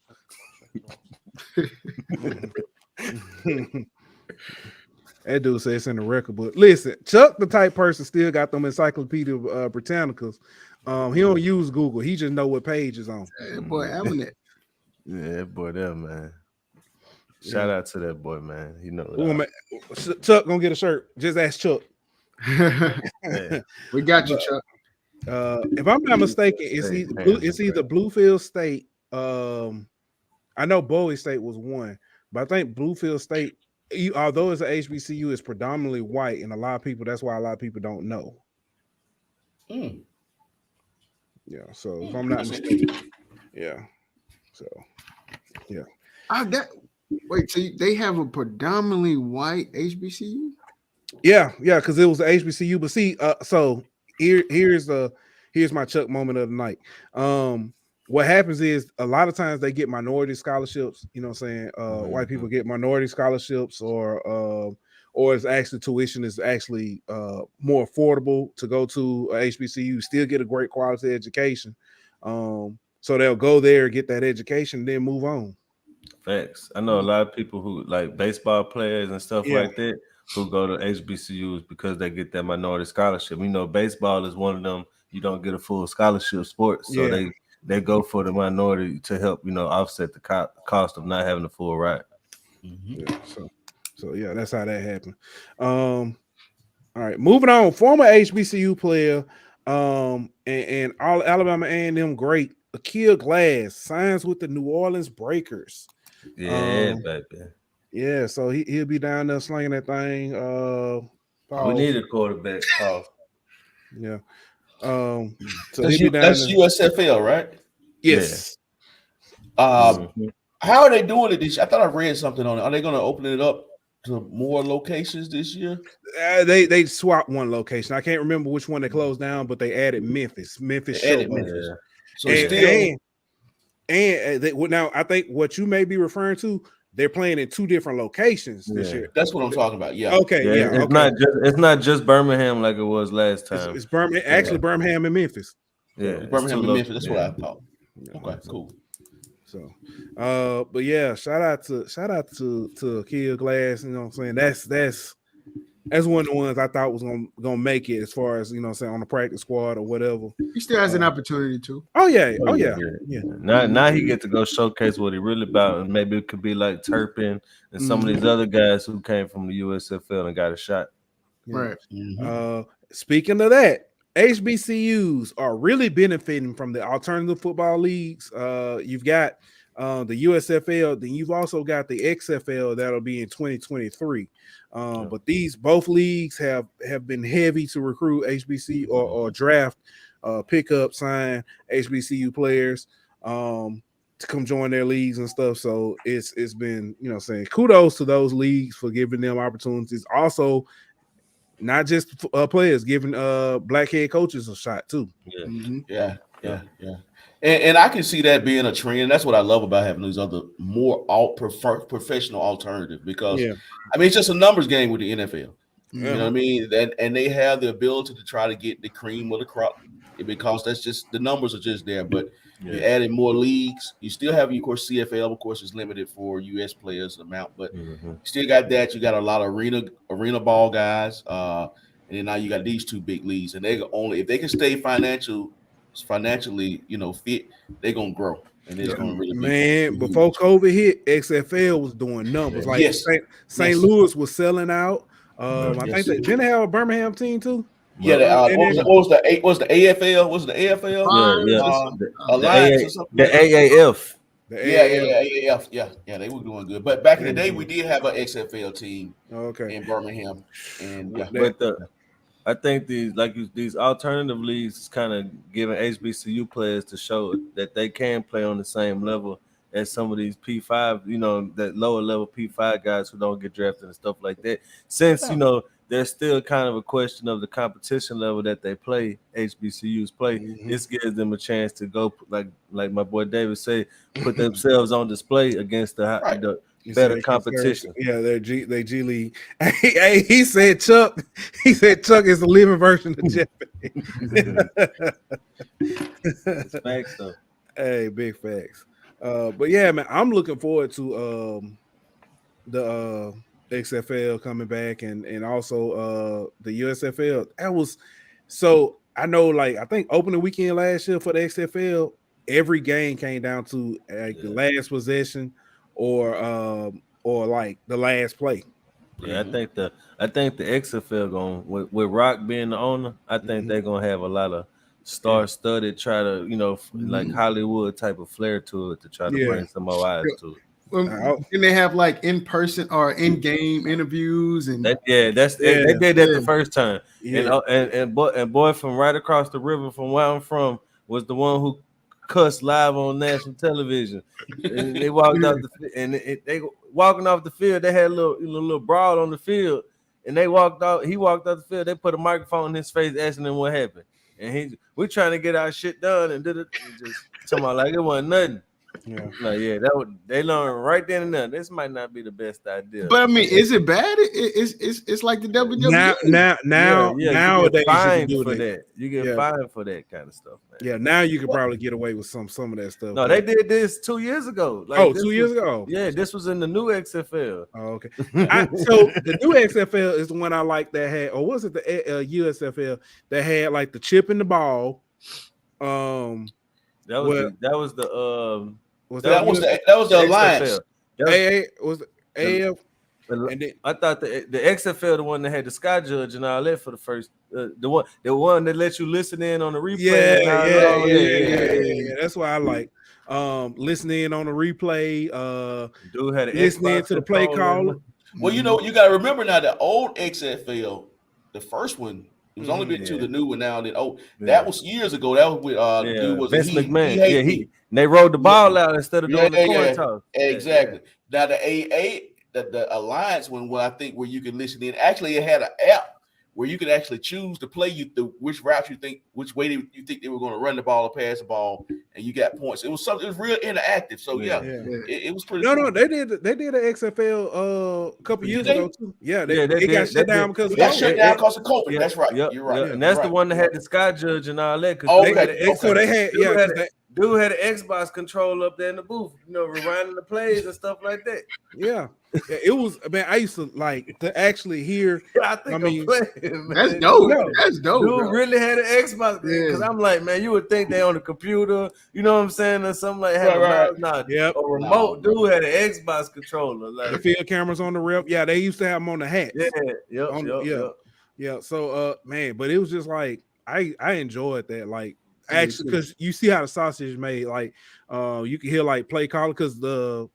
That dude says it's in the record book. Listen, Chuck, the type person, still got them Encyclopedia Britannicas. He don't use Google. He just know what page is on. That boy, almanac. Yeah, that boy, there, man. Shout out to that boy, man. He knows. Chuck gonna get a shirt. Just ask Chuck. We got you, Chuck. If I'm not mistaken, it's either Bluefield State. I know Bowie State was one, but I think Bluefield State, although it's an HBCU, is predominantly white, and that's why a lot of people don't know. Yeah, so if I'm not mistaken, yeah. So yeah. Wait, so they have a predominantly white HBCU? Yeah, because it was the HBCU. But see, so here's my Chuck moment of the night. What happens is a lot of times they get minority scholarships. You know what I'm saying? White people get minority scholarships, or it's actually tuition is actually more affordable to go to a HBCU. Still get a great quality education. So they'll go there, get that education, then move on. Facts. I know a lot of people who like baseball players and stuff Yeah. like that who go to HBCUs because they get that minority scholarship. You know, baseball is one of them. You don't get a full scholarship sport, so they go for the minority to help, you know, offset the cost of not having a full ride. Yeah, so yeah, that's how that happened. All right, moving on. Former HBCU player, and all Alabama A&M great Akil Glass signs with the New Orleans Breakers. Yeah, baby. Yeah, so he'll be down there slinging that thing. We need a quarterback. Yeah. So that's he'll be down there. USFL, right? Yes. How are they doing it this year? I thought I read something on it. Are they going to open it up to more locations this year? They swapped one location. I can't remember which one they closed down, but they added Memphis. Memphis. So now I think what you may be referring to, they're playing in two different locations this year. That's what I'm talking about. Yeah. Okay. Yeah. It's not just Birmingham like it was last time. It's Birmingham. Actually, Birmingham and Memphis. Yeah, Birmingham and Memphis. That's what I thought. Okay, cool. So, but yeah, shout out to Akil Glass. You know what I'm saying? That's one of the ones I thought was gonna make it as far as, you know what I'm saying, on the practice squad or whatever. He still has an opportunity to. Oh yeah. Now he get to go showcase what he really about, and maybe it could be like Turpin and some of these other guys who came from the USFL and got a shot. Right. Speaking of that, HBCUs are really benefiting from the alternative football leagues. You've got the USFL, then you've also got the XFL that'll be in 2023. But these both leagues have been heavy to recruit HBC or draft, pick up, sign HBCU players to come join their leagues and stuff. So it's been, you know, saying kudos to those leagues for giving them opportunities. Also, not just players, giving black head coaches a shot too. Yeah. And I can see that being a trend. That's what I love about having these other more professional alternative, because I mean, it's just a numbers game with the NFL. You know what I mean? And they have the ability to try to get the cream of the crop, because that's just the numbers are just there. But you added more leagues. You still have, of course, CFL, of course, is limited for U.S. players amount, but you still got that. You got a lot of arena ball guys, and then now you got these two big leagues, and they only if they can stay financially, you know, fit, they're gonna grow, and it's gonna really be before COVID hit, XFL was doing numbers. Like St. Louis was selling out. I think they didn't have a Birmingham team too. Yeah, what was the AFL? Was it the AFL? Alliance or something? The AAF. AAF. Yeah, they were doing good. But back in the day, we did have an XFL team. In Birmingham, and I think these alternative leagues is kind of giving HBCU players to show that they can play on the same level as some of these P5, you know, that lower level P5 guys who don't get drafted and stuff like that. Since, you know, there's still kind of a question of the competition level that they play, HBCUs play. This gives them a chance to go, like my boy David said, put themselves on display against the better competition. Yeah, they G League. Hey, he said Chuck is the living version of Jeffy. It's facts though. Hey, big facts. But yeah, man, I'm looking forward to the XFL coming back, and also the USFL. That was so, I know, like, I think opening weekend last year for the XFL, every game came down to the last possession or like the last play. Yeah, I think the XFL going with Rock being the owner, I think they're gonna have a lot of star-studded, try to, you know, like Hollywood type of flair to it to try to bring some more eyes to it. Then they have like in-person or in-game interviews, and they did that the first time. And boy from right across the river from where I'm from was the one who cuss live on national television. And they walked out they walking off the field. They had a little brawl on the field, and they walked out. He walked out the field. They put a microphone in his face, asking him what happened. And we trying to get our shit done, and just talking about like it wasn't nothing. Yeah, they learned right then and there. This might not be the best idea, but I mean, is it bad? It's like the WWE. Nowadays you can do that. You get fined for that kind of stuff, man. Yeah, now you could probably get away with some of that stuff. No, they did this 2 years ago. 2 years ago. Yeah, this was in the new XFL. Oh, okay. So the new XFL is the one I like that had, or was it the USFL that had like the chip in the ball? That was the alliance. AA was the AF. And then, I thought the XFL the one that had the Sky Judge and all that for the first the one that let you listen in on the replay. Yeah. That's why I like listening on the replay. Dude had listening to the play caller. Well, you got to remember now the old XFL, the first one. It was only been to the new one now. That was years ago. That was with dude was Vince McMahon. They rolled the ball out instead of doing the coin toss. Exactly. Now the AA, the alliance one, I think where you can listen in. Actually, it had an app where you could actually choose to play which route you think, which way you think they were going to run the ball or pass the ball, and you got points. It was real interactive. So it was pretty. No, they did an XFL a couple years ago too. Yeah, they got shut down because of COVID. That's right. You're right. And that's the one that had the Sky Judge and all that. Dude had an Xbox controller up there in the booth, rewinding the plays and stuff like that. Yeah, it was. Man, I used to like to actually hear. That's dope. That's dope. Dude really had an Xbox because I'm like, man, you would think they on the computer, you know what I'm saying, or something like that. A remote. Dude had an Xbox controller. Like the field cameras on the rep. Yeah, they used to have them on the hats. Yeah. So, man, but it was just like I enjoyed that, like. Actually, because you see how the sausage is made, like you can hear like play calling, because the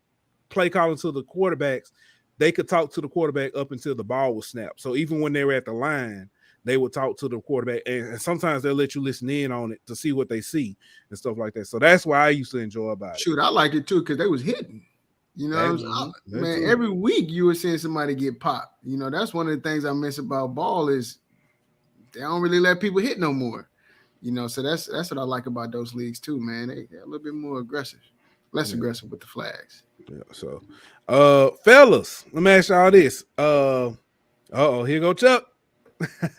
play calling to the quarterbacks, they could talk to the quarterback up until the ball was snapped. So even when they were at the line, they would talk to the quarterback, and sometimes they'll let you listen in on it to see what they see and stuff like that. So that's why I used to enjoy about it. Shoot, I like it too because they was hitting. Man, every week you were seeing somebody get popped. That's one of the things I miss about ball is they don't really let people hit no more. So that's what I like about those leagues too, man. They're a little bit more aggressive, less aggressive with the flags. Yeah. So, fellas, let me ask y'all this. Here go Chuck.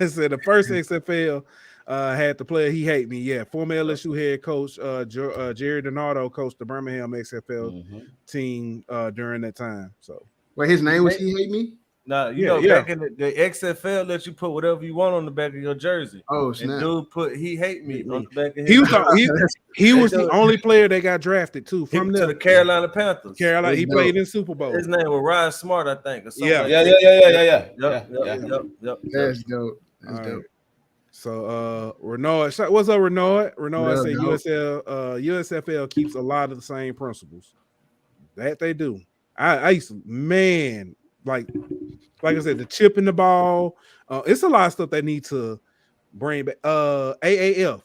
Said the first XFL had the player he hate me. Yeah, former LSU head coach Jerry Donardo coached the Birmingham XFL team during that time. So, his name was he hate me. Nah, back in the XFL let you put whatever you want on the back of your jersey. Oh, snap. And dude put he hate me on the back of his he was the only player that got drafted too from to the Carolina Panthers. He played in Super Bowl. His name was Ryan Smart, I think. Or something yeah. Yep. That's dope. That's dope. So Renaud, what's up, Renaud? Renaud said USFL keeps a lot of the same principles. That they do. I used to, man, like I said, the chip in the ball. It's a lot of stuff they need to bring back. AAF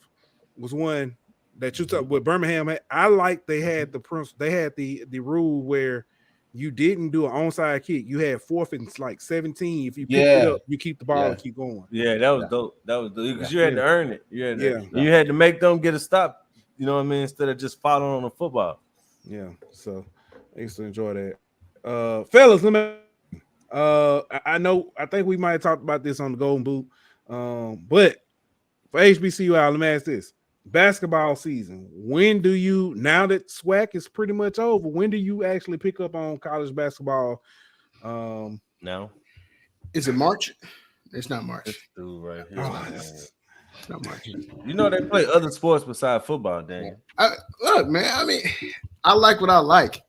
was one that you talked with Birmingham. I like they had the principle. They had the rule where you didn't do an onside kick. You had 4th and like 17. If you pick it up, you keep the ball and keep going. Yeah, that was dope. That was dope because you had to earn it. You had to make them get a stop. You know what I mean? Instead of just following on the football. Yeah. So I used to enjoy that. Fellas, let me. I think we might have talked about this on the Golden Boot, but for HBCU, let me ask this: basketball season. When do you, now that SWAC is pretty much over, when do you actually pick up on college basketball? Now, is it March? It's not March. It's right here. It's not March. They play other sports besides football, Dan. Look, man. I mean, I like what I like.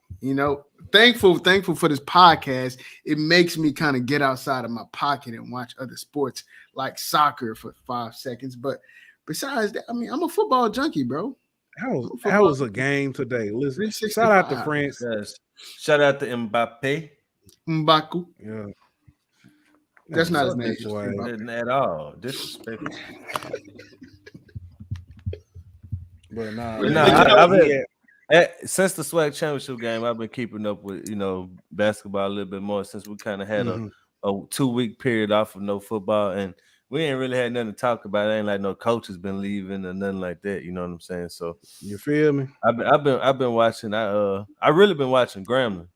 Thankful for this podcast. It makes me kind of get outside of my pocket and watch other sports like soccer for 5 seconds. But besides that, I mean, I'm a football junkie, bro. How was a game today? Listen, shout out to France. Yes. Shout out to Mbappe. Mbaku. Yeah. That's not his name. At all. Disrespectful. But since the SWAC championship game, I've been keeping up with basketball a little bit more since we kind of had a 2-week period off of no football, and we ain't really had nothing to talk about. It ain't like no coach has been leaving or nothing like that. You know what I'm saying? So you feel me? I've been watching. I really been watching Grambling.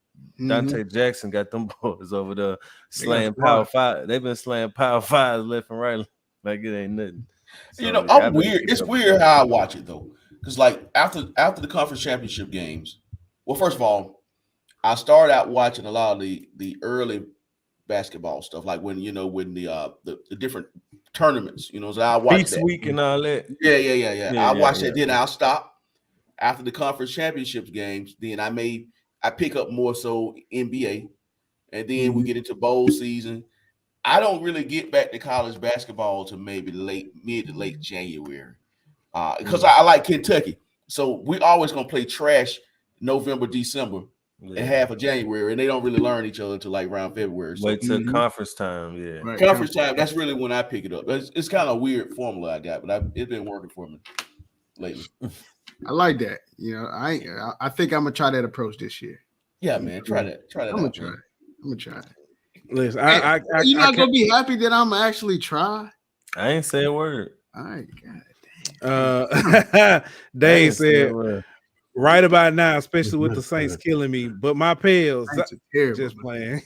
Dante Jackson got them boys over there slaying Power 5. They've been slaying Power 5s left and right like it ain't nothing. So, I'm weird. It's weird how I watch it though, because like after the conference championship games, well, first of all, I started out watching a lot of the early basketball stuff, like when the different tournaments, so I watched that week and all that. Yeah. I watched that. Then I'll stop after the conference championships games. Then I pick up more so NBA, and then we get into bowl season. I don't really get back to college basketball to maybe mid to late January, because I like Kentucky. So we always gonna play trash November, December, and half of January, and they don't really learn each other until like around February. So, wait till conference time, Right. Conference time. That's really when I pick it up. It's kind of a weird formula I got, but it's been working for me lately. I like that. I think I'm gonna try that approach this year. Yeah, man. Try that. I'm gonna try it. Listen, you're not gonna be happy that I'm actually try. I ain't say a word. All right, God damn. Dave said right about now, especially with the Saints killing me, but my pals just playing.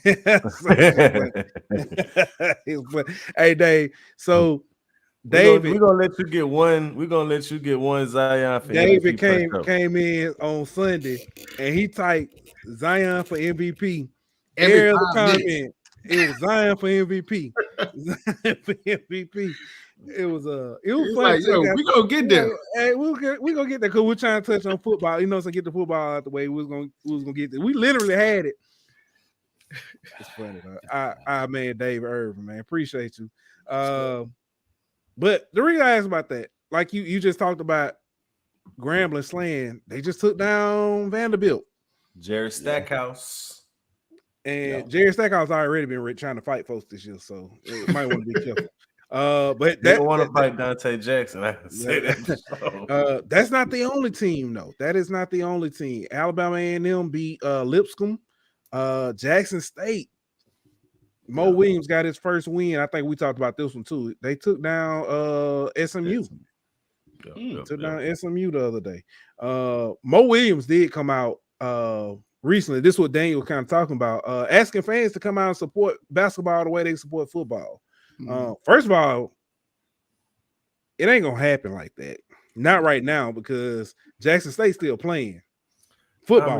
Hey, Dave. So David, we're gonna let you get one. We're gonna let you get one Zion for David came in on Sunday and he typed Zion for MVP. Every comment, it was Zion for MVP. Zion for MVP. It was fun. Like, we gonna get there. Hey, we gonna get there because we're trying to touch on football. So get the football out the way. We was gonna get there. We literally had it. It's funny. I man, David Irvin, man, appreciate you. But the reason I asked about that, like you just talked about Grambling slaying, they just took down Vanderbilt. Jerry Stackhouse. And Jerry Stackhouse already been trying to fight folks this year, so it might want to be careful. But they don't want to fight Dante Jackson. I can say that. That's not the only team, though. That is not the only team. Alabama A&M beat Lipscomb. Jackson State. Mo Williams got his first win. I think we talked about this one too. They took down SMU. Took down SMU the other day. Mo Williams did come out recently. This is what Daniel was kind of talking about. Asking fans to come out and support basketball the way they support football. First of all, it ain't gonna happen like that. Not right now because Jackson State's still playing football.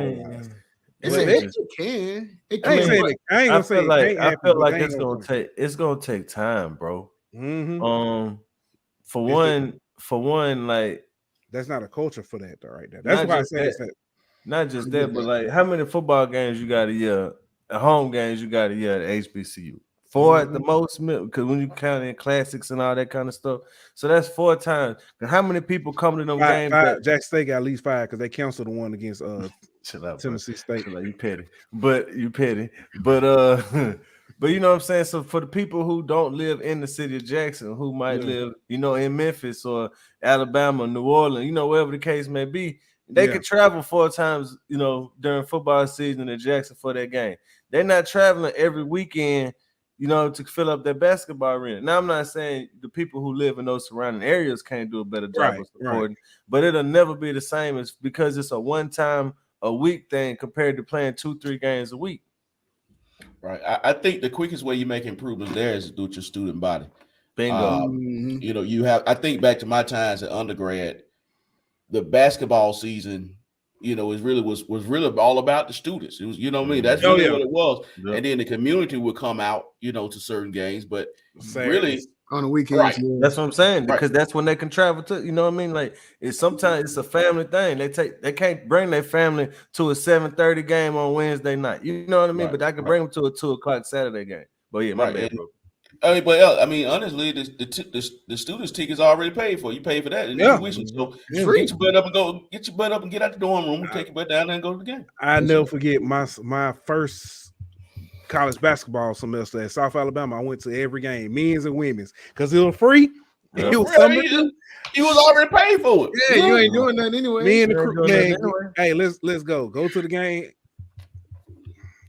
It can. I feel like it's gonna take time, bro. For one, like that's not a culture for that though, right there. That's why I say it's that. Not just that, but like how many football games you got a year? Home games you got a year at HBCU? 4 at the most, because when you count in classics and all that kind of stuff, so that's 4 times. How many people come to them games? Jackson State got at least 5 because they canceled the one against Tennessee State. You petty, but but you know what I'm saying. So for the people who don't live in the city of Jackson, who might live, in Memphis or Alabama, New Orleans, wherever the case may be, they could travel 4 times, during football season in Jackson for that game. They're not traveling every weekend, to fill up their basketball arena. Now, I'm not saying the people who live in those surrounding areas can't do a better job of supporting, but it'll never be the same as because it's a one-time a week thing compared to playing 2-3 games a week. Right. I think the quickest way you make improvements there is to do with your student body. Bingo. You have. I think back to my times at undergrad, the basketball season, was really all about the students. It was, that's really what it was. Yep. And then the community would come out, to certain games, but really on the weekends. Right. That's what I'm saying, because that's when they can travel to. You know what I mean? Like sometimes it's a family thing. They can't bring their family to a 7:30 game on Wednesday night. You know what I mean? But I can bring them to a 2:00 Saturday game. But yeah, my bad, bro. Honestly, the students' tickets already paid for. You pay for that, and tuition. So get your butt up and get out the dorm room. Take your butt down there and go to the game. I never forget my first college basketball semester at South Alabama. I went to every game, men's and women's, because it was free. It was something to do. You was already paid for it. Yeah, you ain't doing nothing anyway. Me and the You ain't crew, doing man. nothing anyway. Hey, let's go to the game.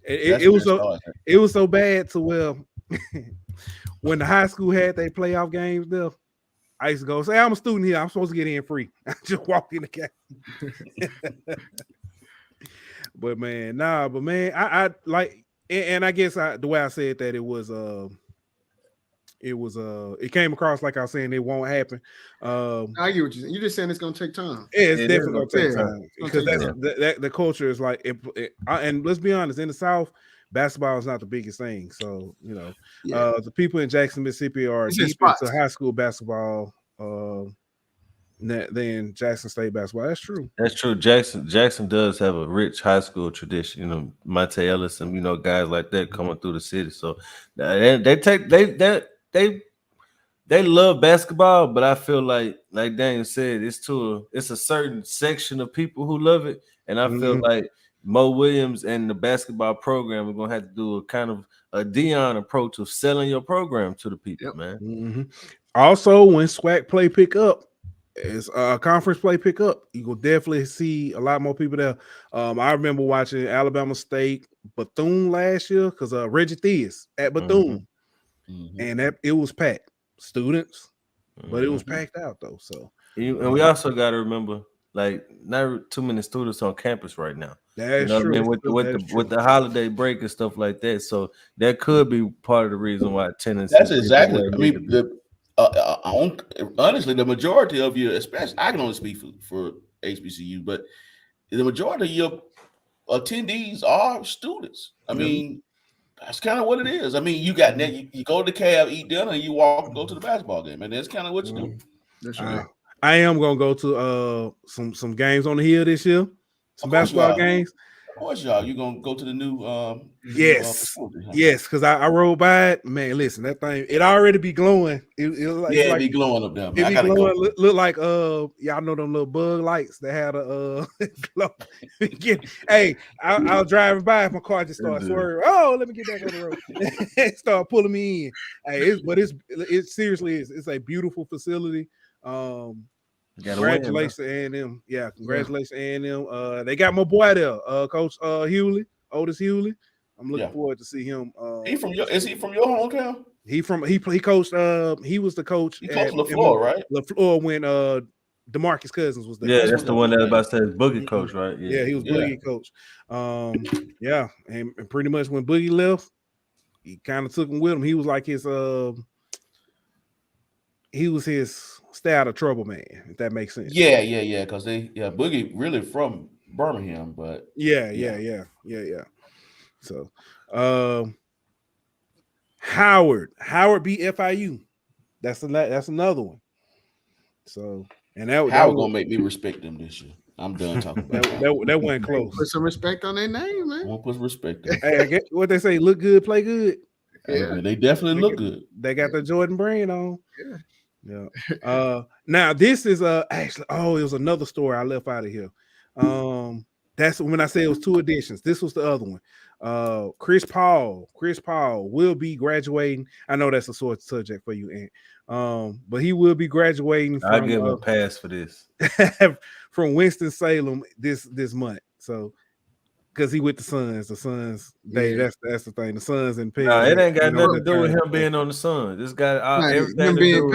That's It was where so started. it was so bad to well when the high school had their playoff games there. I used to go say I'm a student here. I'm supposed to get in free. I just walk in the game. But man, I like, and I guess the way I said that it came across like I was saying it won't happen. I get what you're saying. You're just saying it's gonna take time. It's It definitely is gonna take gonna time because that's the culture is like and let's be honest, in the South, basketball is not the biggest thing. So the people in Jackson, Mississippi are It's in deep spots. into high school basketball than Jackson State basketball. That's true. That's true. Jackson does have a rich high school tradition. You know, Monte Ellis and guys like that coming through the city. So they love basketball, but I feel like Daniel said, it's a certain section of people who love it, and I feel like Mo Williams and the basketball program are gonna have to do a kind of a Dion approach of selling your program to the people, man. Mm-hmm. Also, when SWAC play pick up, as conference play pick up, you will definitely see a lot more people there. I remember watching Alabama State Bethune last year because Reggie Theus at Bethune, and it was packed. Students, but it was packed out though. So, and we also got to remember, like, not too many students on campus right now. That's what true. I mean? With the holiday break and stuff like that. So that could be part of the reason why attendance. That's exactly. I mean, honestly, the majority of you, especially, I can only speak for HBCU, but the majority of your attendees are students. I mean, that's kind of what it is. I mean, you got you go to the cab, eat dinner, and you walk and go to the basketball game, and that's kind of what you do. That's right. I am gonna go to some games on the hill this year, some basketball games. Of course, y'all. You gonna go to the new yes, because I rode by it. Man, listen, that thing it already be glowing. It be glowing up there. It be glowing. Look like y'all know them little bug lights that had a glow. Hey, I was driving by, my car just started swerving. Oh, let me get back on the road. Start pulling me in. Hey, it seriously is. It's a beautiful facility. Congratulations, A&M. Yeah, congratulations, A&M. They got my boy there, Coach Hewley, Otis Hewley. I'm looking forward to see him. Is he from your hometown? He coached. He was the coach. He coached LaFleur, right? LaFleur when DeMarcus Cousins was there. Yeah, that's the one that about said Boogie coach, right? Yeah, he was Boogie coach. And pretty much when Boogie left, he kind of took him with him. He was like his stay out of trouble, man, if that makes sense. Yeah. Because Boogie really from Birmingham, but yeah. So Howard beat FIU. That's another one. So and that Howard gonna make me respect them this year. I'm done talking about that went close. Put some respect on their name, man. I won't put respect on. Hey, I get what they say, look good, play good. Yeah, they definitely look good. They got the Jordan brand on. Yeah. Now this is actually it was another story I left out of here. That's when I said it was 2 editions. This was the other one. Chris Paul will be graduating. I know that's a sore subject for you, Ant. But he will be graduating from, I give him a pass for this. from Winston-Salem this month. So because he with the Suns, that's the thing. The Suns and Pitt. No, it ain't got nothing to do with him being on the Suns. This got everything to do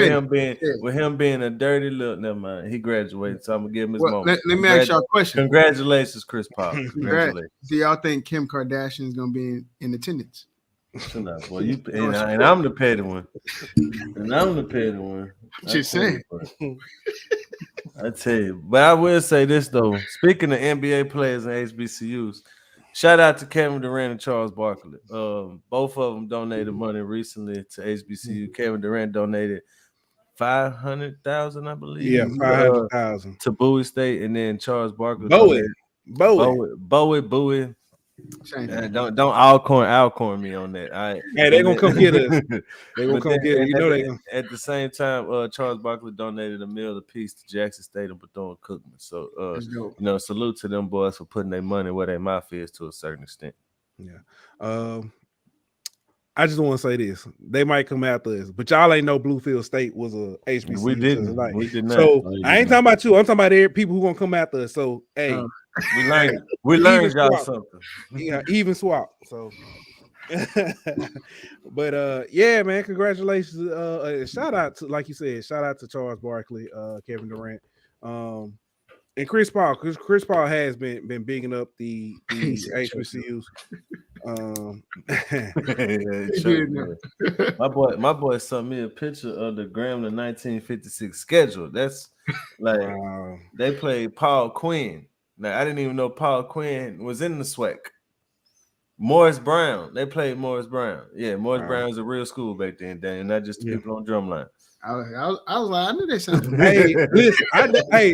with him being a dirty little. Never mind. He graduated, so I'm gonna give him his moment. Let me ask y'all a question. Congratulations, Chris Paul. Congratulations. Do y'all think Kim Kardashian is gonna be in attendance? No, boy, and I'm the petty one. Just saying. I tell you, but I will say this though. Speaking of NBA players and HBCUs, shout out to Kevin Durant and Charles Barkley. Both of them donated money recently to HBCU. Kevin Durant donated $500,000, I believe. Yeah, $500,000 to Bowie State, and then Charles Barkley. Bowie. Don't Alcorn me on that. All right. Hey, they're gonna come get us. They're gonna come get us. You know they. At the same time, Charles Barkley donated a meal apiece to Jackson State and Bethune-Cookman. So, salute to them boys for putting their money where their mouth is to a certain extent. Yeah. I just want to say this: they might come after us, but y'all ain't know Bluefield State was a HBCU. We didn't. We did not. So I ain't talking about you. I'm talking about people who gonna come after us. So hey, we learned y'all something. Yeah, even swap. So, but yeah, man, congratulations. Shout out to, like you said, shout out to Charles Barkley, Kevin Durant, and Chris Paul. Because Chris Paul has been bigging up the HBCUs. My boy sent me a picture of the Grambling 1956 schedule. That's like they played Paul Quinn. Now I didn't even know Paul Quinn was in the SWAC. Morris Brown. They played Morris Brown. Yeah, Morris Brown was a real school back then, and not just the people on drumline. I was like, I knew they sounded. Hey, listen,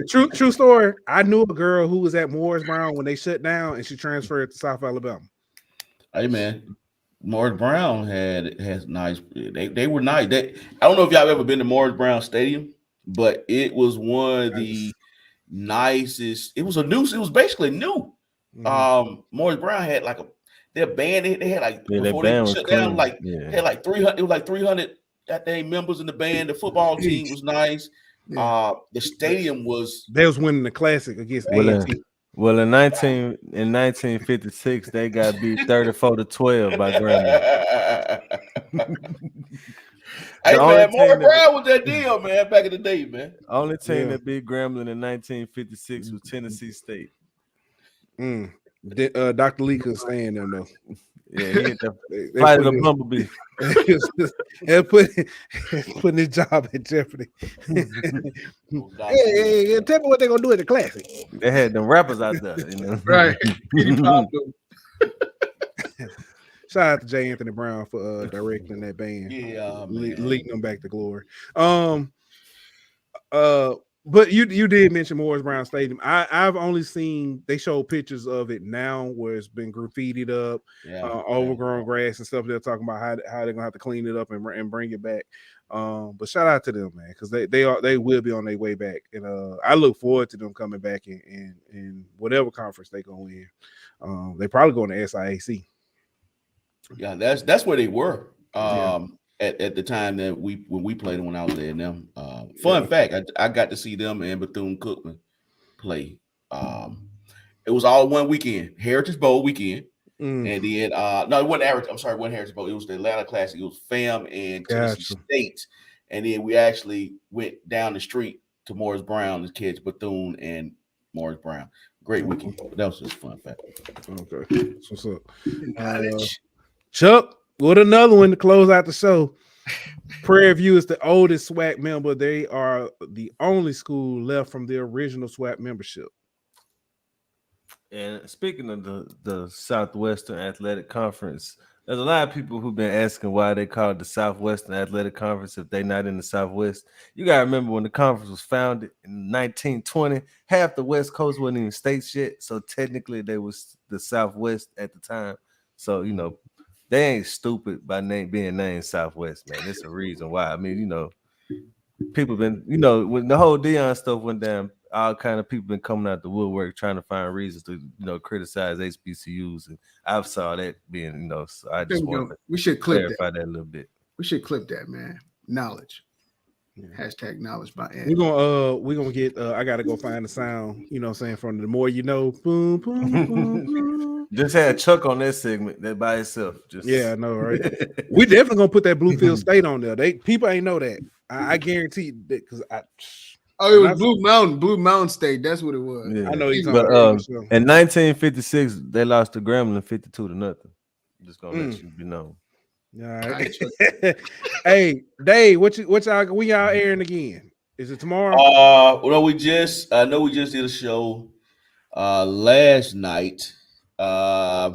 true story. I knew a girl who was at Morris Brown when they shut down, and she transferred to South Alabama. Hey man, Morris Brown has nice. They were nice. I don't know if y'all ever been to Morris Brown Stadium, but it was one of the nicest. It was basically new. Mm-hmm. Morris Brown had like their band. They had like before they shut down, had like 300. It was like 300 members in the band. The football team was nice. Yeah. The stadium was. They was winning the classic against A&T. Well, in 1956, they got beat 34-12 by Grambling. Hey man, Morris Brown was that deal, man, back in the day, man. Only team that beat Grambling in 1956 was Tennessee State. Dr. Lee couldn't stand them though. Yeah, he had to fight the bumblebee. And putting his job in jeopardy. Hey, tell me what they're gonna do at the classic. They had them rappers out there, you know. Right. Shout out to J. Anthony Brown for directing that band. Yeah, leading them back to glory. But you did mention Morris Brown Stadium. I've only seen they show pictures of it now where it's been graffitied up, overgrown grass and stuff. They're talking about how they're gonna have to clean it up and bring it back. But shout out to them, man, because they will be on their way back, and I look forward to them coming back in whatever conference they go in. They probably going to SIAC. Yeah, that's where they were. At the time that when we played them when I was there. And them fun fact, I got to see them and Bethune-Cookman play. It was all one weekend, Heritage Bowl weekend, and then no, it wasn't Heritage. I'm sorry, it wasn't Heritage Bowl. It was the Atlanta Classic. It was FAM and Tennessee State, and then we actually went down the street to Morris Brown to catch Bethune and Morris Brown. Great weekend. That was just fun fact. Okay, what's up, Chuck? With another one to close out the show. Prairie View is the oldest SWAC member. They are the only school left from the original SWAC membership. And speaking of the Southwestern Athletic Conference, there's a lot of people who've been asking why they call it the Southwestern Athletic Conference if they're not in the Southwest. You got to remember when the conference was founded in 1920, half the West Coast wasn't even states yet. So technically they was the Southwest at the time. So, you know, they ain't stupid by being named Southwest, man. There's a reason why. I mean, you know, people been, you know, when the whole Deion stuff went down, all kind of people been coming out the woodwork trying to find reasons to, you know, criticize HBCUs, and I've saw that being, you know. So I just want we should clarify that a little bit. We should clip that, man. Knowledge. Yeah. Hashtag knowledge by Andy. We're gonna get I gotta go find the sound, you know what I'm saying, from the more you know. Boom, boom, boom, boom. Just had Chuck on that segment that by itself. Yeah, I know, right? We definitely gonna put that Bluefield State on there. People ain't know that. I guarantee that because it was Blue Mountain State. That's what it was. Yeah. I know you talking about. In 1956, they lost to Grambling 52-0. Just gonna let you be known. All right. Hey, Dave, what y'all airing again? Is it tomorrow? Well, we just did a show last night. I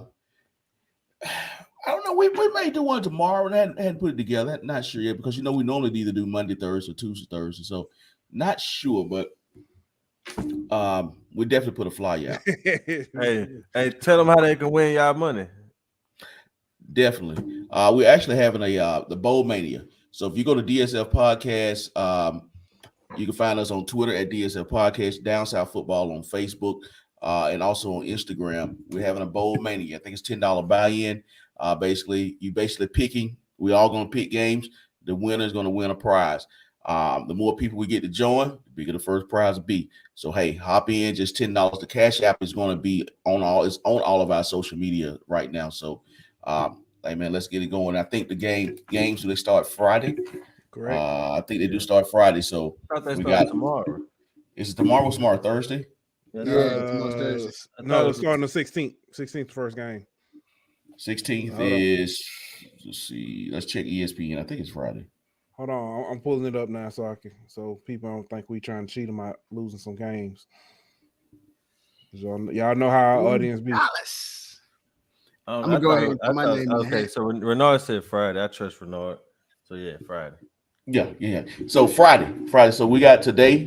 don't know. We may do one tomorrow. I hadn't put it together. Not sure yet because you know we normally either do Monday, Thursday, or Tuesday, Thursday. So not sure, but we definitely put a flyer out. hey, tell them how they can win y'all money. Definitely. We're actually having the Bowl Mania. So if you go to DSF Podcast, you can find us on Twitter at DSF Podcast, Down South Football on Facebook, and also on Instagram. We're having a Bowl Mania. I think it's $10 buy-in. Basically, you picking. We all gonna pick games. The winner is gonna win a prize. The more people we get to join, the bigger the first prize will be. So hey, hop in, just $10. The Cash App is going to be on all of our social media right now. So, hey man, let's get it going. I think the games they start Friday. Correct. I think they do start Friday. So we got tomorrow. Is it tomorrow? Tomorrow Thursday? Yeah, tomorrow's Thursday. No, it's starting the 16th. 16th first game. 16th is. Let's see. Let's check ESPN. I think it's Friday. Hold on, I'm pulling it up now so people don't think we trying to cheat them out losing some games. Y'all know how our audience be. Dallas. I'm gonna go ahead and put my name. Okay, so Renard said Friday. I trust Renard. So yeah, Friday. Yeah. So Friday. So we got today.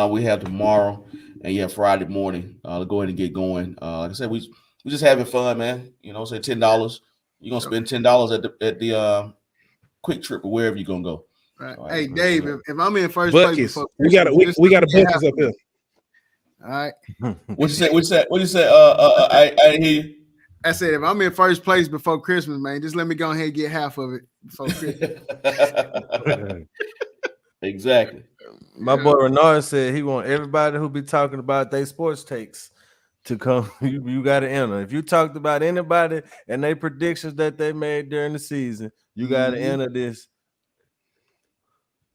We have tomorrow, and you have Friday morning. Go ahead and get going. Like I said, we just having fun, man. You know, say $10. You're gonna spend $10 at the Quick Trip or wherever you're gonna go. Right. Right. Hey Dave, if I'm in first Buckets. place before we got a buckets up here. All right. What you say? I didn't hear you. I said if I'm in first place before Christmas, man, just let me go ahead and get half of it before Christmas. Exactly. My boy Renard said he want everybody who be talking about their sports takes to come. You got to enter. If you talked about anybody and their predictions that they made during the season, you got to enter this.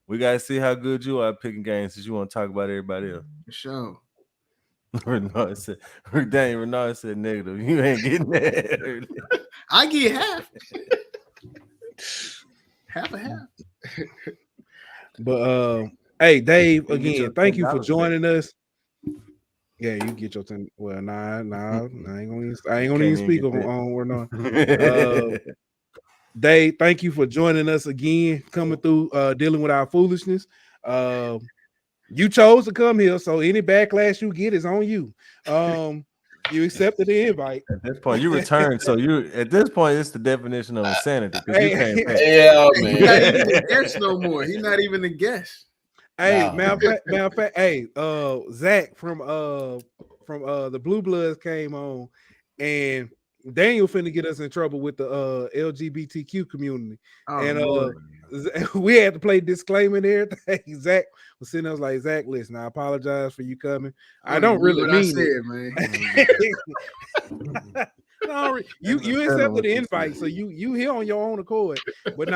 We got to see how good you are picking games since you want to talk about everybody else. For sure. Renard said negative. You ain't getting that. I get half. Half a half. But hey, Dave, again, thank you for joining us. Yeah, you get your 10. Well, nah, I ain't gonna even speak on Renard. Dave, thank you for joining us again, coming through, dealing with our foolishness. You chose to come here, so any backlash you get is on you. You accepted the invite. At this point, you returned. So at this point, it's the definition of insanity. Man. He's not even a guest no more. He's not even a guest. Hey, matter of fact, hey, Zach from the Blue Bloods came on, and Daniel finna get us in trouble with the LGBTQ community. We had to play disclaimer and everything. Zach was sitting there, was like, Zach, listen, I apologize for you coming. I don't really mean it, man. No, you accepted the invite, so you here on your own accord. But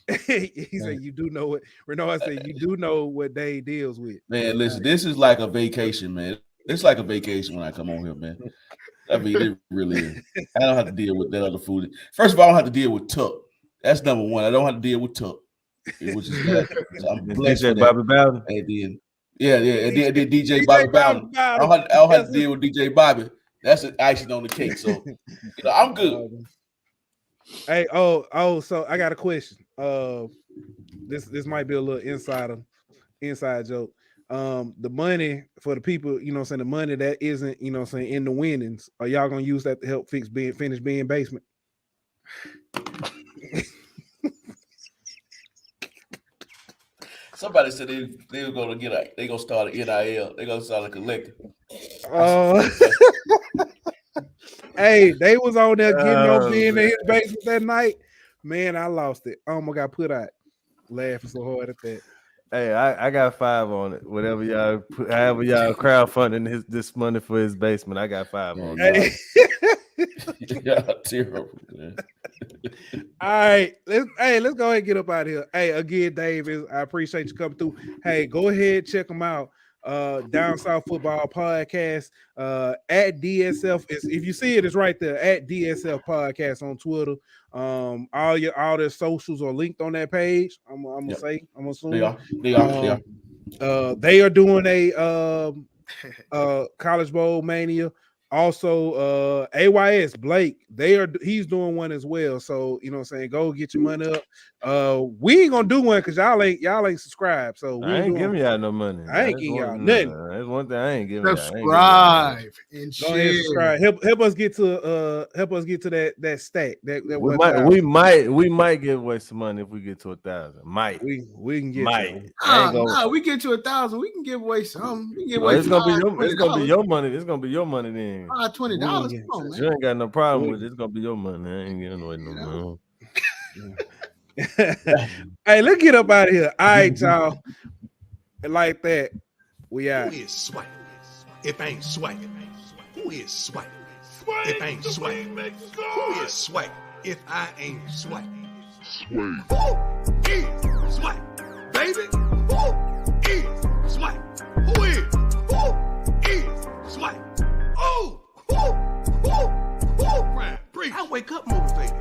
he said you do know what Renard said, you do know what Dave deals with. Man, listen, this is like a vacation, man. It's like a vacation when I come on here, man. I mean, it really is. I don't have to deal with that other food. First of all, I don't have to deal with Tuck. That's number one. I don't have to deal with Tuck, which is I'm blessed DJ Bobby Bowden. And then DJ Bobby Bowden. I don't have to deal with DJ Bobby. That's an icing on the cake. So I'm good. Hey, so I got a question. This might be a little inside joke. The money for the people, the money that isn't, in the winnings, are y'all gonna use that to help finish being basement? Somebody said they were gonna they gonna start an NIL, they gonna start a collective. Hey, they was on there getting on being in his basement that night. Man, I lost it. Almost got put out. Laughing so hard at that. Hey, I got 5 on it. Whatever y'all, however y'all crowdfunding this money for his basement, I got 5 on it. Yeah, terrible, man. All right, let's go ahead and get up out of here. Hey, again, Dave, I appreciate you coming through. Hey, go ahead, check them out. Down South Football Podcast at DSF. If you see it, it's right there at DSF Podcast on Twitter. All their socials are linked on that page. I'm assuming they are. They are doing a College Bowl Mania. Also, AYS Blake, he's doing one as well. So go get your money up. We ain't gonna do one because y'all ain't subscribed. So I ain't giving y'all no money. I ain't giving y'all nothing. That's one thing I ain't giving y'all. Subscribe and share. Go ahead and subscribe. Help us get to that stack. We might give away some money if we get to 1,000. Might we can get we get to 1,000. We can give away some. It's gonna be your money. It's gonna be your money then. man. $20. Come on, man. You ain't got no problem with it. It's gonna be your money. I ain't getting away no money. Hey, let's get up out of here. All right, y'all. Like that, we out. Who is SWAC? If ain't SWAC, who is SWAC? If ain't SWAC, who is SWAC? If I ain't SWAC, who is SWAC? Baby, who is SWAC? Who is SWAC? Oh, right, breathe. I wake up motivated.